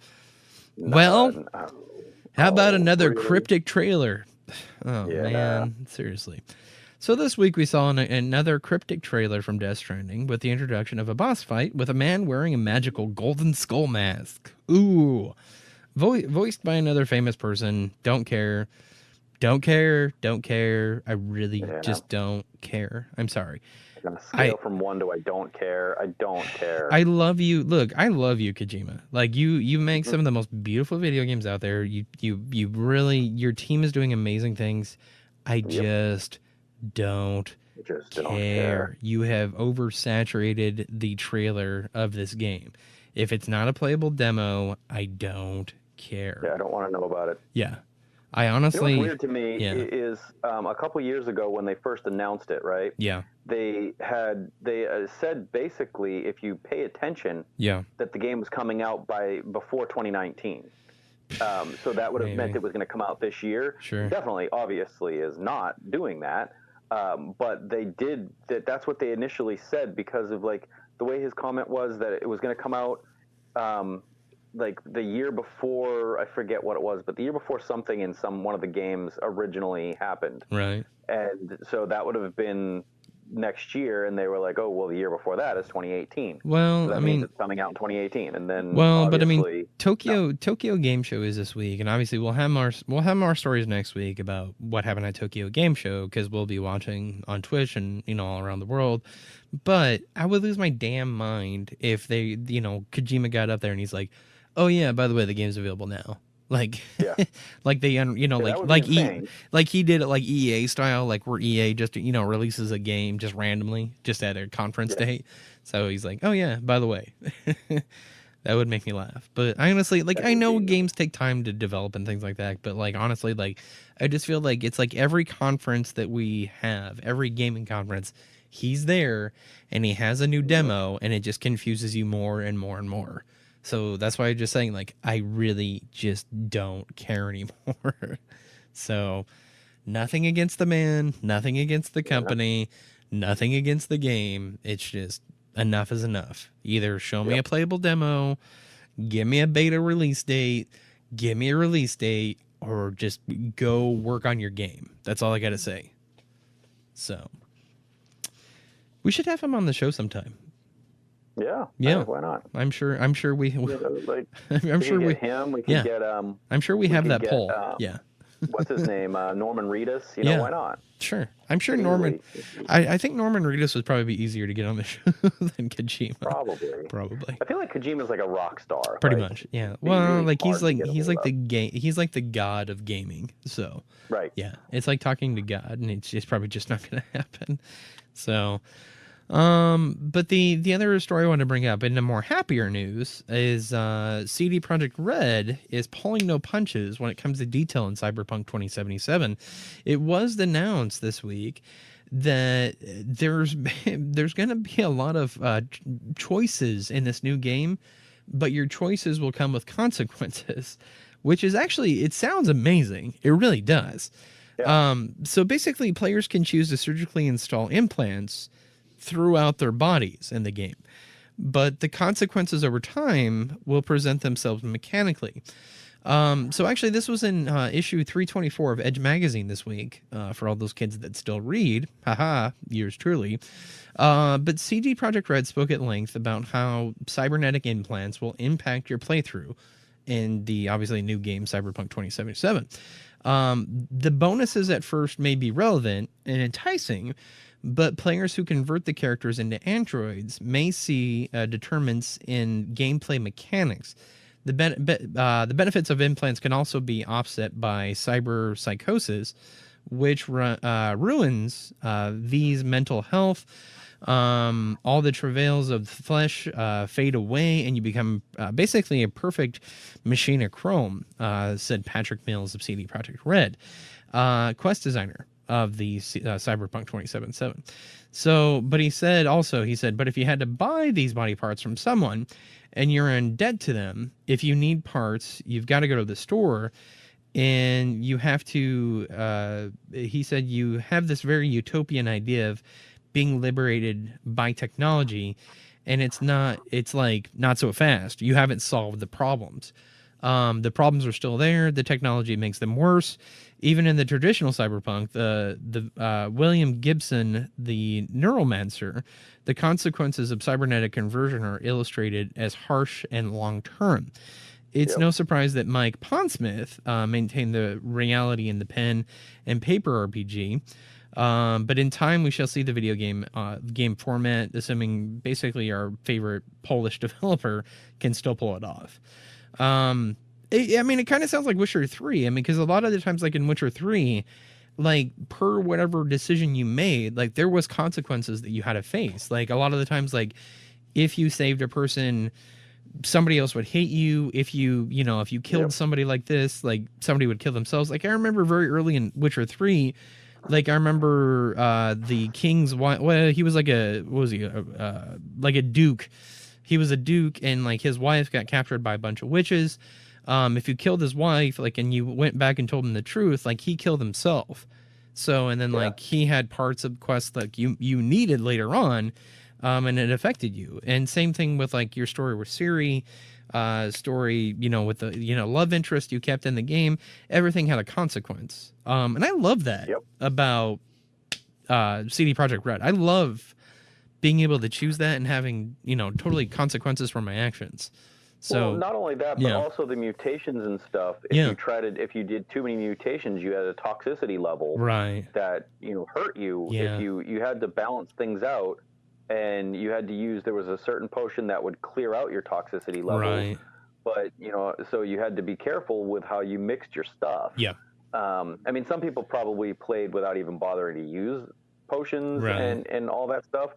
How about another cryptic trailer? Oh man, seriously. So this week we saw another cryptic trailer from Death Stranding with the introduction of a boss fight with a man wearing a magical golden skull mask. Ooh. Voiced by another famous person. Don't care. I really just don't care. I'm sorry. On a scale from 1 to I don't care. I don't care. I love you. Look, I love you, Kojima. Like you make some of the most beautiful video games out there. You really, your team is doing amazing things. I just don't care. You have oversaturated the trailer of this game. If it's not a playable demo, I don't care. Yeah, I don't want to know about it. Yeah. I honestly... what's weird to me is a couple years ago when they first announced it, right? Yeah. They said basically if you pay attention that the game was coming out before 2019. So that would have meant it was going to come out this year. Sure. Definitely, obviously, is not doing that. But they did that's what they initially said because of like the way his comment was that it was going to come out like the year before, I forget what it was, but the year before something in one of the games originally happened. Right. And so that would have been next year, and they were like, oh, well, the year before that is 2018. Well, so that means it's coming out in 2018, and then but I mean, Tokyo Game Show is this week, and obviously we'll have more stories next week about what happened at Tokyo Game Show because we'll be watching on Twitch and all around the world. But I would lose my damn mind if they, Kojima got up there and he's like, oh yeah, by the way, the game's available now. Like, like they, like he did it like EA style, like where EA just, releases a game just randomly, just at a conference date. So he's like, oh yeah, by the way, that would make me laugh. But I honestly, like, I know games take time to develop and things like that, but like, honestly, like, I just feel like it's like every conference that we have, every gaming conference, he's there and he has a new demo and it just confuses you more and more and more. So that's why I'm just saying, like, I really just don't care anymore. So nothing against the man, nothing against the company, nothing against the game. It's just enough is enough. Either show me a playable demo, give me a beta release date, or just go work on your game. That's all I got to say. So we should have him on the show sometime. Yeah. Why not? I'm sure we. I'm sure we get him. We can get. I'm sure we have that poll. what's his name? Norman Reedus. You know, why not? Sure. I'm sure Pretty Norman. easily. I think Norman Reedus would probably be easier to get on the show than Kojima. Probably. I feel like Kojima's like a rock star. Pretty like, much, yeah. it'd be Well, really like he's hard to like get a he's hold like of. he's like the god of gaming. So Right. yeah, it's like talking to God, and it's probably just not going to happen. So, but the other story I want to bring up in the more happier news is CD Projekt Red is pulling no punches when it comes to detail in Cyberpunk 2077. It was announced this week that there's going to be a lot of choices in this new game, but your choices will come with consequences, which is actually, it sounds amazing. It really does. Yeah. So basically, players can choose to surgically install implants throughout their bodies in the game, but the consequences over time will present themselves mechanically. So actually, this was in issue 324 of Edge Magazine this week, for all those kids that still read. Haha, yours truly. But CD Projekt Red spoke at length about how cybernetic implants will impact your playthrough in the obviously new game Cyberpunk 2077. The bonuses at first may be relevant and enticing, but players who convert the characters into androids may see determinants in gameplay mechanics. The benefits of implants can also be offset by cyber psychosis, which ruins V's mental health. All the travails of the flesh fade away, and you become basically a perfect machine of chrome, said Patrick Mills of CD Projekt Red, quest designer of the Cyberpunk 2077. So, but he said, but if you had to buy these body parts from someone and you're in debt to them, if you need parts, you've got to go to the store, and you have to, he said, you have this very utopian idea of being liberated by technology, and it's like not so fast. You haven't solved the problems. The problems are still there. The technology makes them worse. Even in the traditional cyberpunk, the William Gibson, the neuromancer, the consequences of cybernetic conversion are illustrated as harsh and long-term. It's no surprise that Mike Pondsmith maintained the reality in the pen and paper RPG. But in time, we shall see the video game format, assuming basically our favorite Polish developer can still pull it off. It kind of sounds like Witcher 3. Because a lot of the times, like in Witcher 3, like per whatever decision you made, like there was consequences that you had to face. Like a lot of the times, like if you saved a person, somebody else would hate you. If you killed somebody like this, like somebody would kill themselves. Like I remember very early in Witcher 3, like I remember the king's wife. Well, he was like like a duke. He was a duke, and like his wife got captured by a bunch of witches. If you killed his wife, like, and you went back and told him the truth, like he killed himself. So, and then like he had parts of quests like you needed later on, and it affected you. And same thing with like your story with Ciri, story, with the, love interest you kept in the game. Everything had a consequence. And I love that about CD Projekt Red. I love being able to choose that and having, totally consequences for my actions. So not only that, but also the mutations and stuff. If you did too many mutations, you had a toxicity level that hurt you. If you had to balance things out, and you had to use, there was a certain potion that would clear out your toxicity level. But so you had to be careful with how you mixed your stuff. Some people probably played without even bothering to use potions and all that stuff,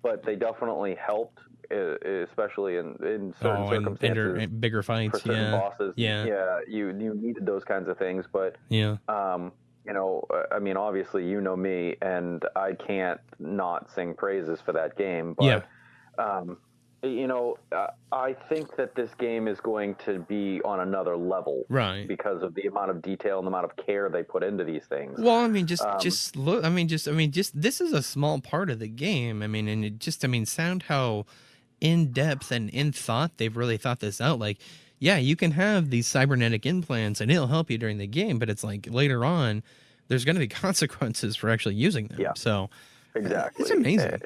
but they definitely helped, especially in certain circumstances, in bigger fights, for certain bosses. You needed those kinds of things, but obviously me, and I can't not sing praises for that game. But I think that this game is going to be on another level, because of the amount of detail and the amount of care they put into these things. Well, just look. This is a small part of the game. And it sound how in depth and in thought they've really thought this out. Like, yeah, you can have these cybernetic implants and it'll help you during the game, but it's like later on, there's going to be consequences for actually using them. So exactly, it's amazing.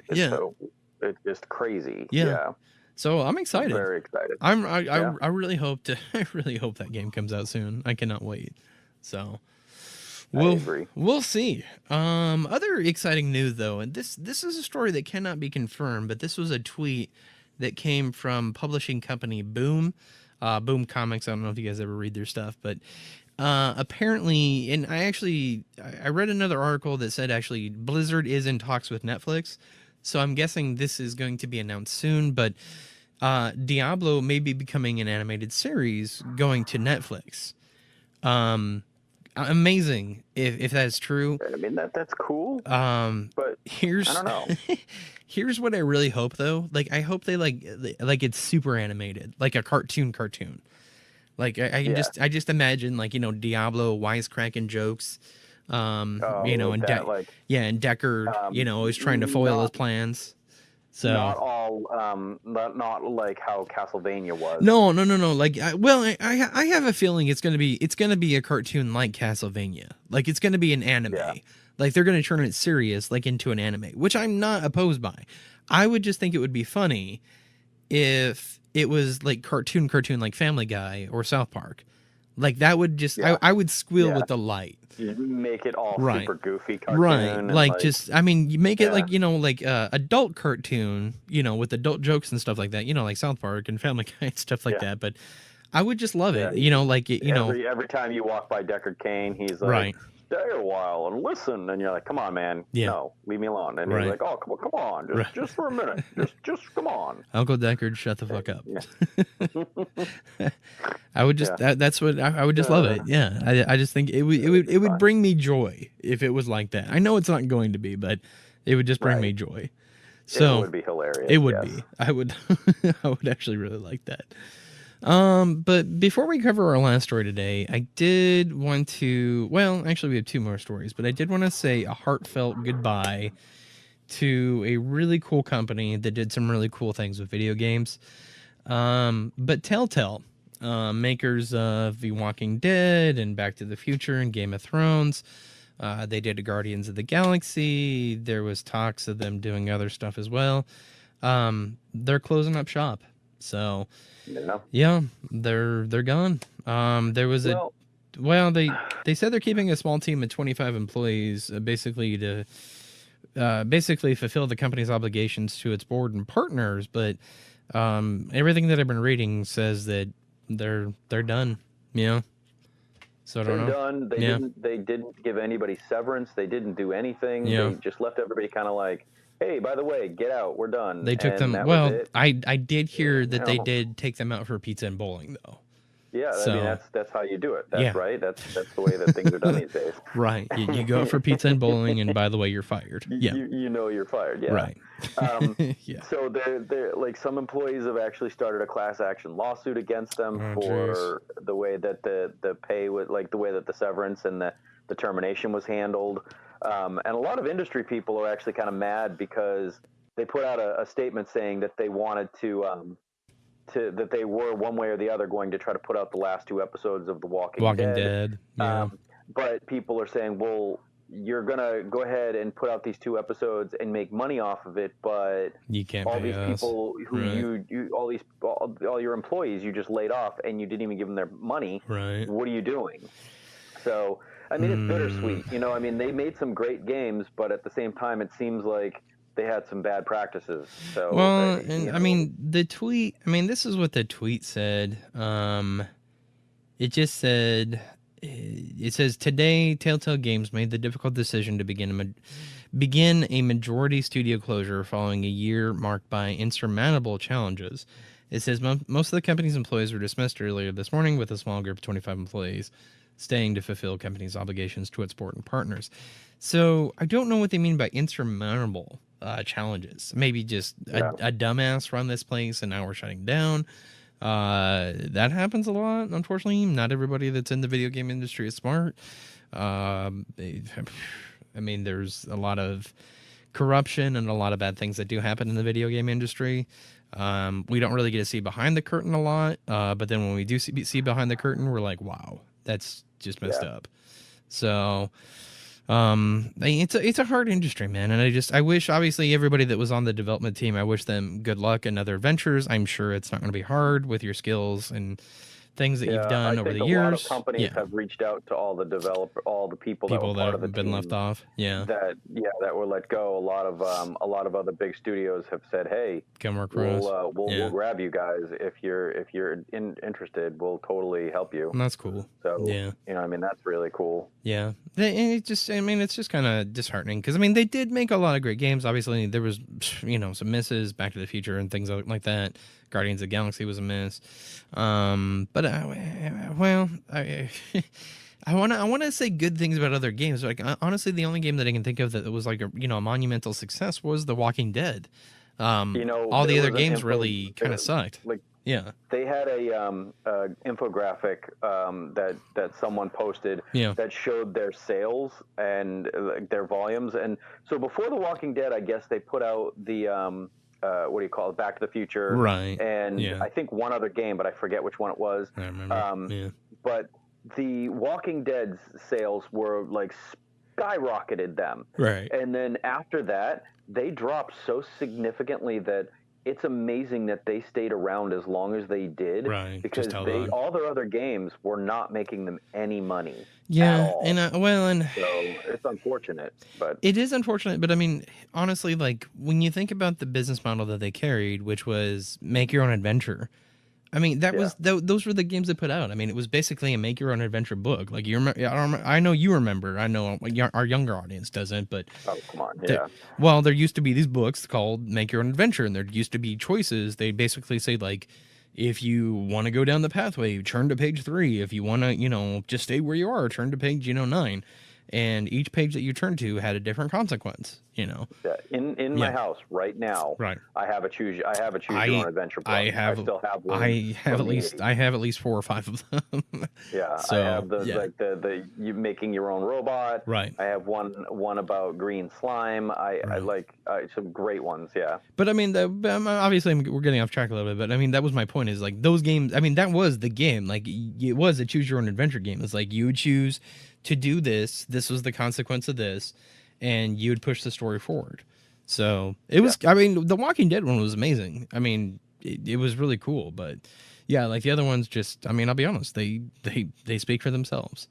It's just crazy. So I'm excited. I'm very excited. I really hope that game comes out soon. I cannot wait. So, agree. We'll see. Other exciting news though, and this is a story that cannot be confirmed, but this was a tweet that came from publishing company Boom, Boom Comics. I don't know if you guys ever read their stuff, but apparently, and I read another article that said actually Blizzard is in talks with Netflix, so I'm guessing this is going to be announced soon. But Diablo may be becoming an animated series going to Netflix. Amazing if that's true. I mean that's cool. But here's I don't know. Here's what I really hope though. Like I hope they like it's super animated, like a cartoon. Like I just imagine like, you know, Diablo wisecracking jokes. You know, and and Deckard, you know, is trying to foil his plans. So not all, not like how Castlevania was. No. Like, I have a feeling it's gonna be a cartoon like Castlevania. Like it's gonna be an anime. Yeah. Like they're gonna turn it serious, like into an anime, which I'm not opposed by. I would just think it would be funny if it was like cartoon like Family Guy or South Park. Like that would just, I would squeal with delight. You make it all super goofy cartoon. Right. Like just, I mean, you make it like, you know, like adult cartoon, you know, with adult jokes and stuff like that, you know, like South Park and Family Guy and stuff like that. But I would just love it, you know, like, you know. Every time you walk by Deckard Cain, he's like, stay a while and listen. And you're like, come on, man. No, leave me alone. And he's like, oh, come on. Just for a minute. Just come on. Uncle Deckard, shut the fuck up. I would just, that's what, I would just love it. Yeah. I just think it would bring me joy if it was like that. I know it's not going to be, but it would just bring me joy. So it would be hilarious. It would be. I would actually really like that. But before we cover our last story today, I did want to, well, actually we have two more stories, but I did want to say a heartfelt goodbye to a really cool company that did some really cool things with video games. But Telltale, makers of The Walking Dead and Back to the Future and Game of Thrones, they did a Guardians of the Galaxy. There was talks of them doing other stuff as well. They're closing up shop. So, yeah, they're gone. There was they said they're keeping a small team of 25 employees, basically to fulfill the company's obligations to its board and partners. But everything that I've been reading says that they're done. Yeah. So I don't know. They're done. They didn't give anybody severance. They didn't do anything. Yeah. They just left everybody kind of like, hey, by the way, get out. We're done. They took them. Well, I did hear that they did take them out for pizza and bowling, though. Yeah, I mean that's how you do it. That's right. That's the way that things are done these days. Right. You go out for pizza and bowling, and by the way, you're fired. Yeah. You know you're fired. Yeah. Right. So they're like some employees have actually started a class action lawsuit against them for the way that the pay was, like the way that the severance and the termination was handled. And a lot of industry people are actually kind of mad because they put out a statement saying that they wanted that they were one way or the other going to try to put out the last two episodes of The Walking Dead. Yeah. But people are saying, well, you're going to go ahead and put out these two episodes and make money off of it, but you can't all pay these us. people who all your employees you just laid off and you didn't even give them their money. Right. What are you doing? So, I mean, it's bittersweet. You know, I mean, they made some great games, but at the same time, it seems like they had some bad practices. So, well, I mean, the tweet, I mean, this is what the tweet said. It just said, it says, today, Telltale Games made the difficult decision to begin a majority studio closure following a year marked by insurmountable challenges. It says most of the company's employees were dismissed earlier this morning, with a small group of 25 employees staying to fulfill company's obligations to its board and partners. So I don't know what they mean by insurmountable challenges. Maybe just a dumbass run this place and now we're shutting down. That happens a lot, unfortunately. Not everybody that's in the video game industry is smart. I mean, there's a lot of corruption and a lot of bad things that do happen in the video game industry. We don't really get to see behind the curtain a lot, but then when we do see behind the curtain, we're like, wow, that's just messed up. So it's a hard industry, man, and I wish, obviously, everybody that was on the development team, I wish them good luck in other ventures. I'm sure it's not going to be hard with your skills and things that you've done over the years. A lot of companies have reached out to all the people that were part of the been left off. Yeah. That were let go. A lot of other big studios have said, "Hey, come work for us. We'll grab you guys if you're interested. We'll totally help you." And that's cool. So that's really cool. Yeah, and it's just kind of disheartening because they did make a lot of great games. Obviously, there was some misses, Back to the Future and things like that. Guardians of the Galaxy was a miss, but I want to say good things about other games. Like honestly, the only game that I can think of that was like a monumental success was The Walking Dead. All the other games really kind of sucked. They had a infographic that someone posted that showed their sales and their volumes. And so before The Walking Dead, I guess they put out the what do you call it, Back to the Future, right? And I think one other game, but I forget which one it was. I remember. But the Walking Dead's sales were like skyrocketed them, right? And then after that, they dropped so significantly that it's amazing that they stayed around as long as they did, right? Because all their other games were not making them any money. Yeah, and so it's unfortunate, but it is unfortunate. But honestly, like when you think about the business model that they carried, which was make your own adventure. Those were the games they put out. It was basically a make your own adventure book. Like I know you remember. I know our younger audience doesn't, but come on, there used to be these books called Make Your Own Adventure, and there used to be choices. They basically say like, if you want to go down the pathway, turn to page 3. If you want to, just stay where you are, turn to page 9. And each page that you turned to had a different consequence, Yeah. In my house right now, right. I have a choose your own adventure book. I still have one. I have at least 4 or 5 of them. Yeah. So, I have the you making your own robot. Right. I have one about green slime. I like some great ones. Yeah. But obviously we're getting off track a little bit, but that was my point, is like those games, that was the game. Like it was a choose your own adventure game. It's like you would choose to do this was the consequence of this, and you would push the story forward. So it was, the Walking Dead one was amazing. It was really cool, but yeah, like the other ones just, I'll be honest, they speak for themselves.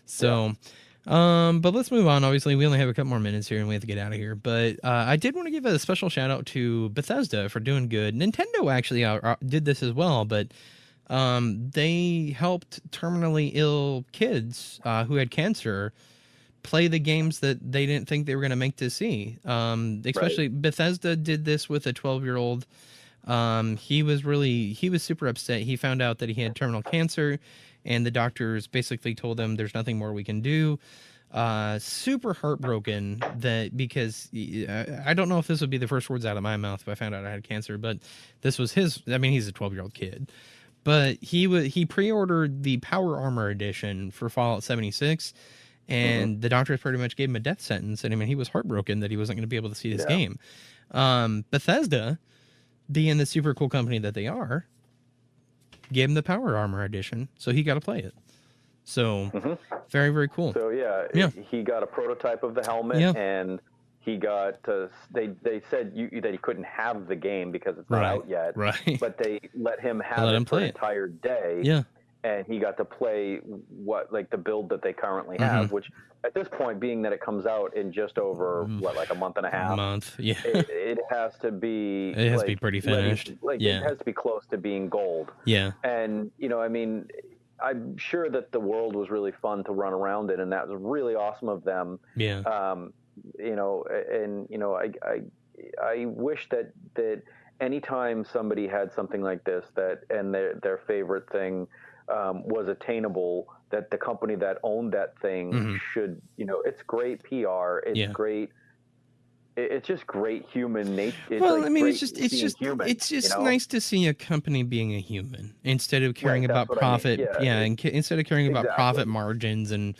So, but let's move on. Obviously we only have a couple more minutes here and we have to get out of here, but I did want to give a special shout out to Bethesda for doing good. Nintendo actually did this as well, but they helped terminally ill kids who had cancer play the games that they didn't think they were going to make to see. Especially Bethesda did this with a 12-year-old. He was super upset. He found out that he had terminal cancer, and the doctors basically told him there's nothing more we can do. Super heartbroken because I don't know if this would be the first words out of my mouth if I found out I had cancer, but this was he's a 12-year-old kid. But he pre-ordered the Power Armor edition for Fallout 76, and the doctors pretty much gave him a death sentence. And he was heartbroken that he wasn't going to be able to see this game. Bethesda, being the super cool company that they are, gave him the Power Armor edition, so he got to play it. So very, very cool. So he got a prototype of the helmet, and he got they said that he couldn't have the game because it's not out yet. Right. But they let him have it for an entire day. Yeah. And he got to play the build that they currently have, which at this point, being that it comes out in just over a month and a half. Yeah. It has to be. It has to be pretty finished. It has to be close to being gold. Yeah. And I'm sure that the world was really fun to run around in, and that was really awesome of them. Yeah. I wish that anytime somebody had something like this and their favorite thing was attainable, that the company that owned that thing should, it's great PR. It's great. It's just great human nature. It's just nice to see a company being a human instead of caring about profit. Instead of caring about profit margins and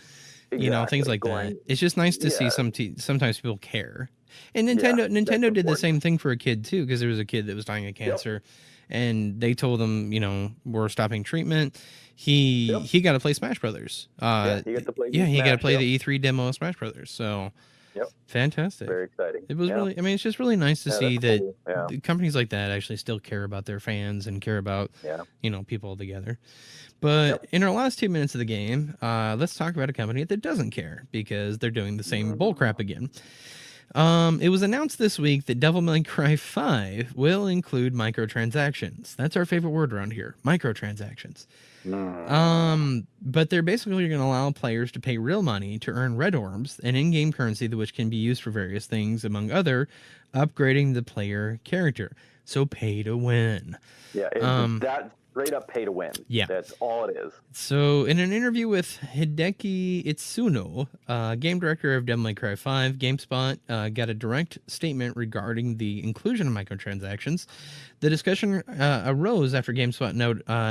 things like that. It's just nice to see sometimes people care. And Nintendo did the same thing for a kid too, because there was a kid that was dying of cancer, and they told him, we're stopping treatment. He got to play Smash Brothers. He got to play the E3 demo of Smash Brothers. So Yep. Fantastic. Very exciting. It was really, I mean, it's just really nice to see that's that cool. the companies like that actually still care about their fans and care about, people together. But in our last 2 minutes of the game, let's talk about a company that doesn't care because they're doing the same bullcrap again. It was announced this week that Devil May Cry 5 will include microtransactions. That's our favorite word around here, microtransactions. But they're basically going to allow players to pay real money to earn red orbs, an in-game currency which can be used for various things, among other, upgrading the player character. So pay to win. Yeah, that's straight up pay to win. Yeah. That's all it is. So in an interview with Hideki Itsuno, game director of Devil May Cry 5, GameSpot got a direct statement regarding the inclusion of microtransactions. The discussion arose after GameSpot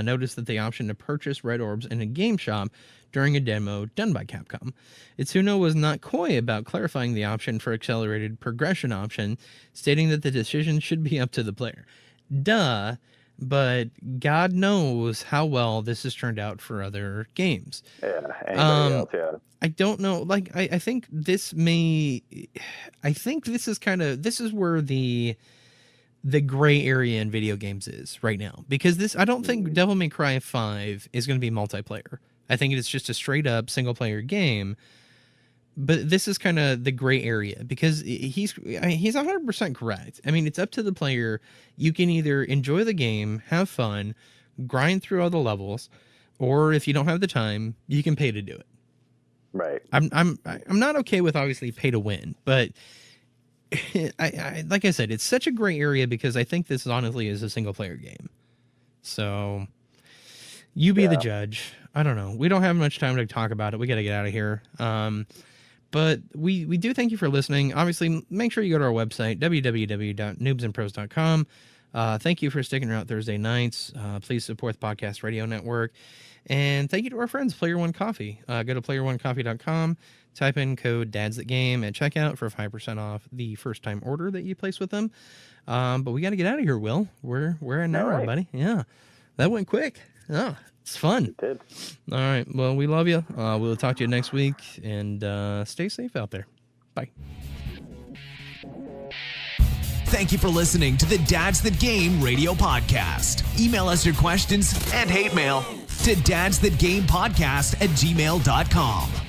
noticed that the option to purchase red orbs in a game shop during a demo done by Capcom. Itsuno was not coy about clarifying the option for accelerated progression option, stating that the decision should be up to the player. Duh. But God knows how well this has turned out for other games. Yeah, anybody else, yeah. I don't know. Like, I think this is where the gray area in video games is right now. Because I don't think Devil May Cry 5 is going to be multiplayer. I think it's just a straight up single player game. But this is kind of the gray area because he's 100% correct. I mean, it's up to the player. You can either enjoy the game, have fun, grind through all the levels, or if you don't have the time, you can pay to do it. Right. I'm not okay with obviously pay to win, but I like I said, it's such a gray area because I think this honestly is a single player game. So you be the judge. I don't know. We don't have much time to talk about it. We got to get out of here. But we do thank you for listening. Obviously, make sure you go to our website, www.noobsandpros.com. Thank you for sticking around Thursday nights. Please support the Podcast Radio Network. And thank you to our friends, Player One Coffee. Go to playeronecoffee.com, type in code DADSThatGame at checkout for 5% off the first-time order that you place with them. But we got to get out of here, Will. We're at an hour, buddy. Yeah, that went quick. Oh, it's fun. It did. All right. Well, we love you. We'll talk to you next week, and stay safe out there. Bye. Thank you for listening to the Dad's That Game radio podcast. Email us your questions and hate mail to dadsthatgamepodcast@gmail.com.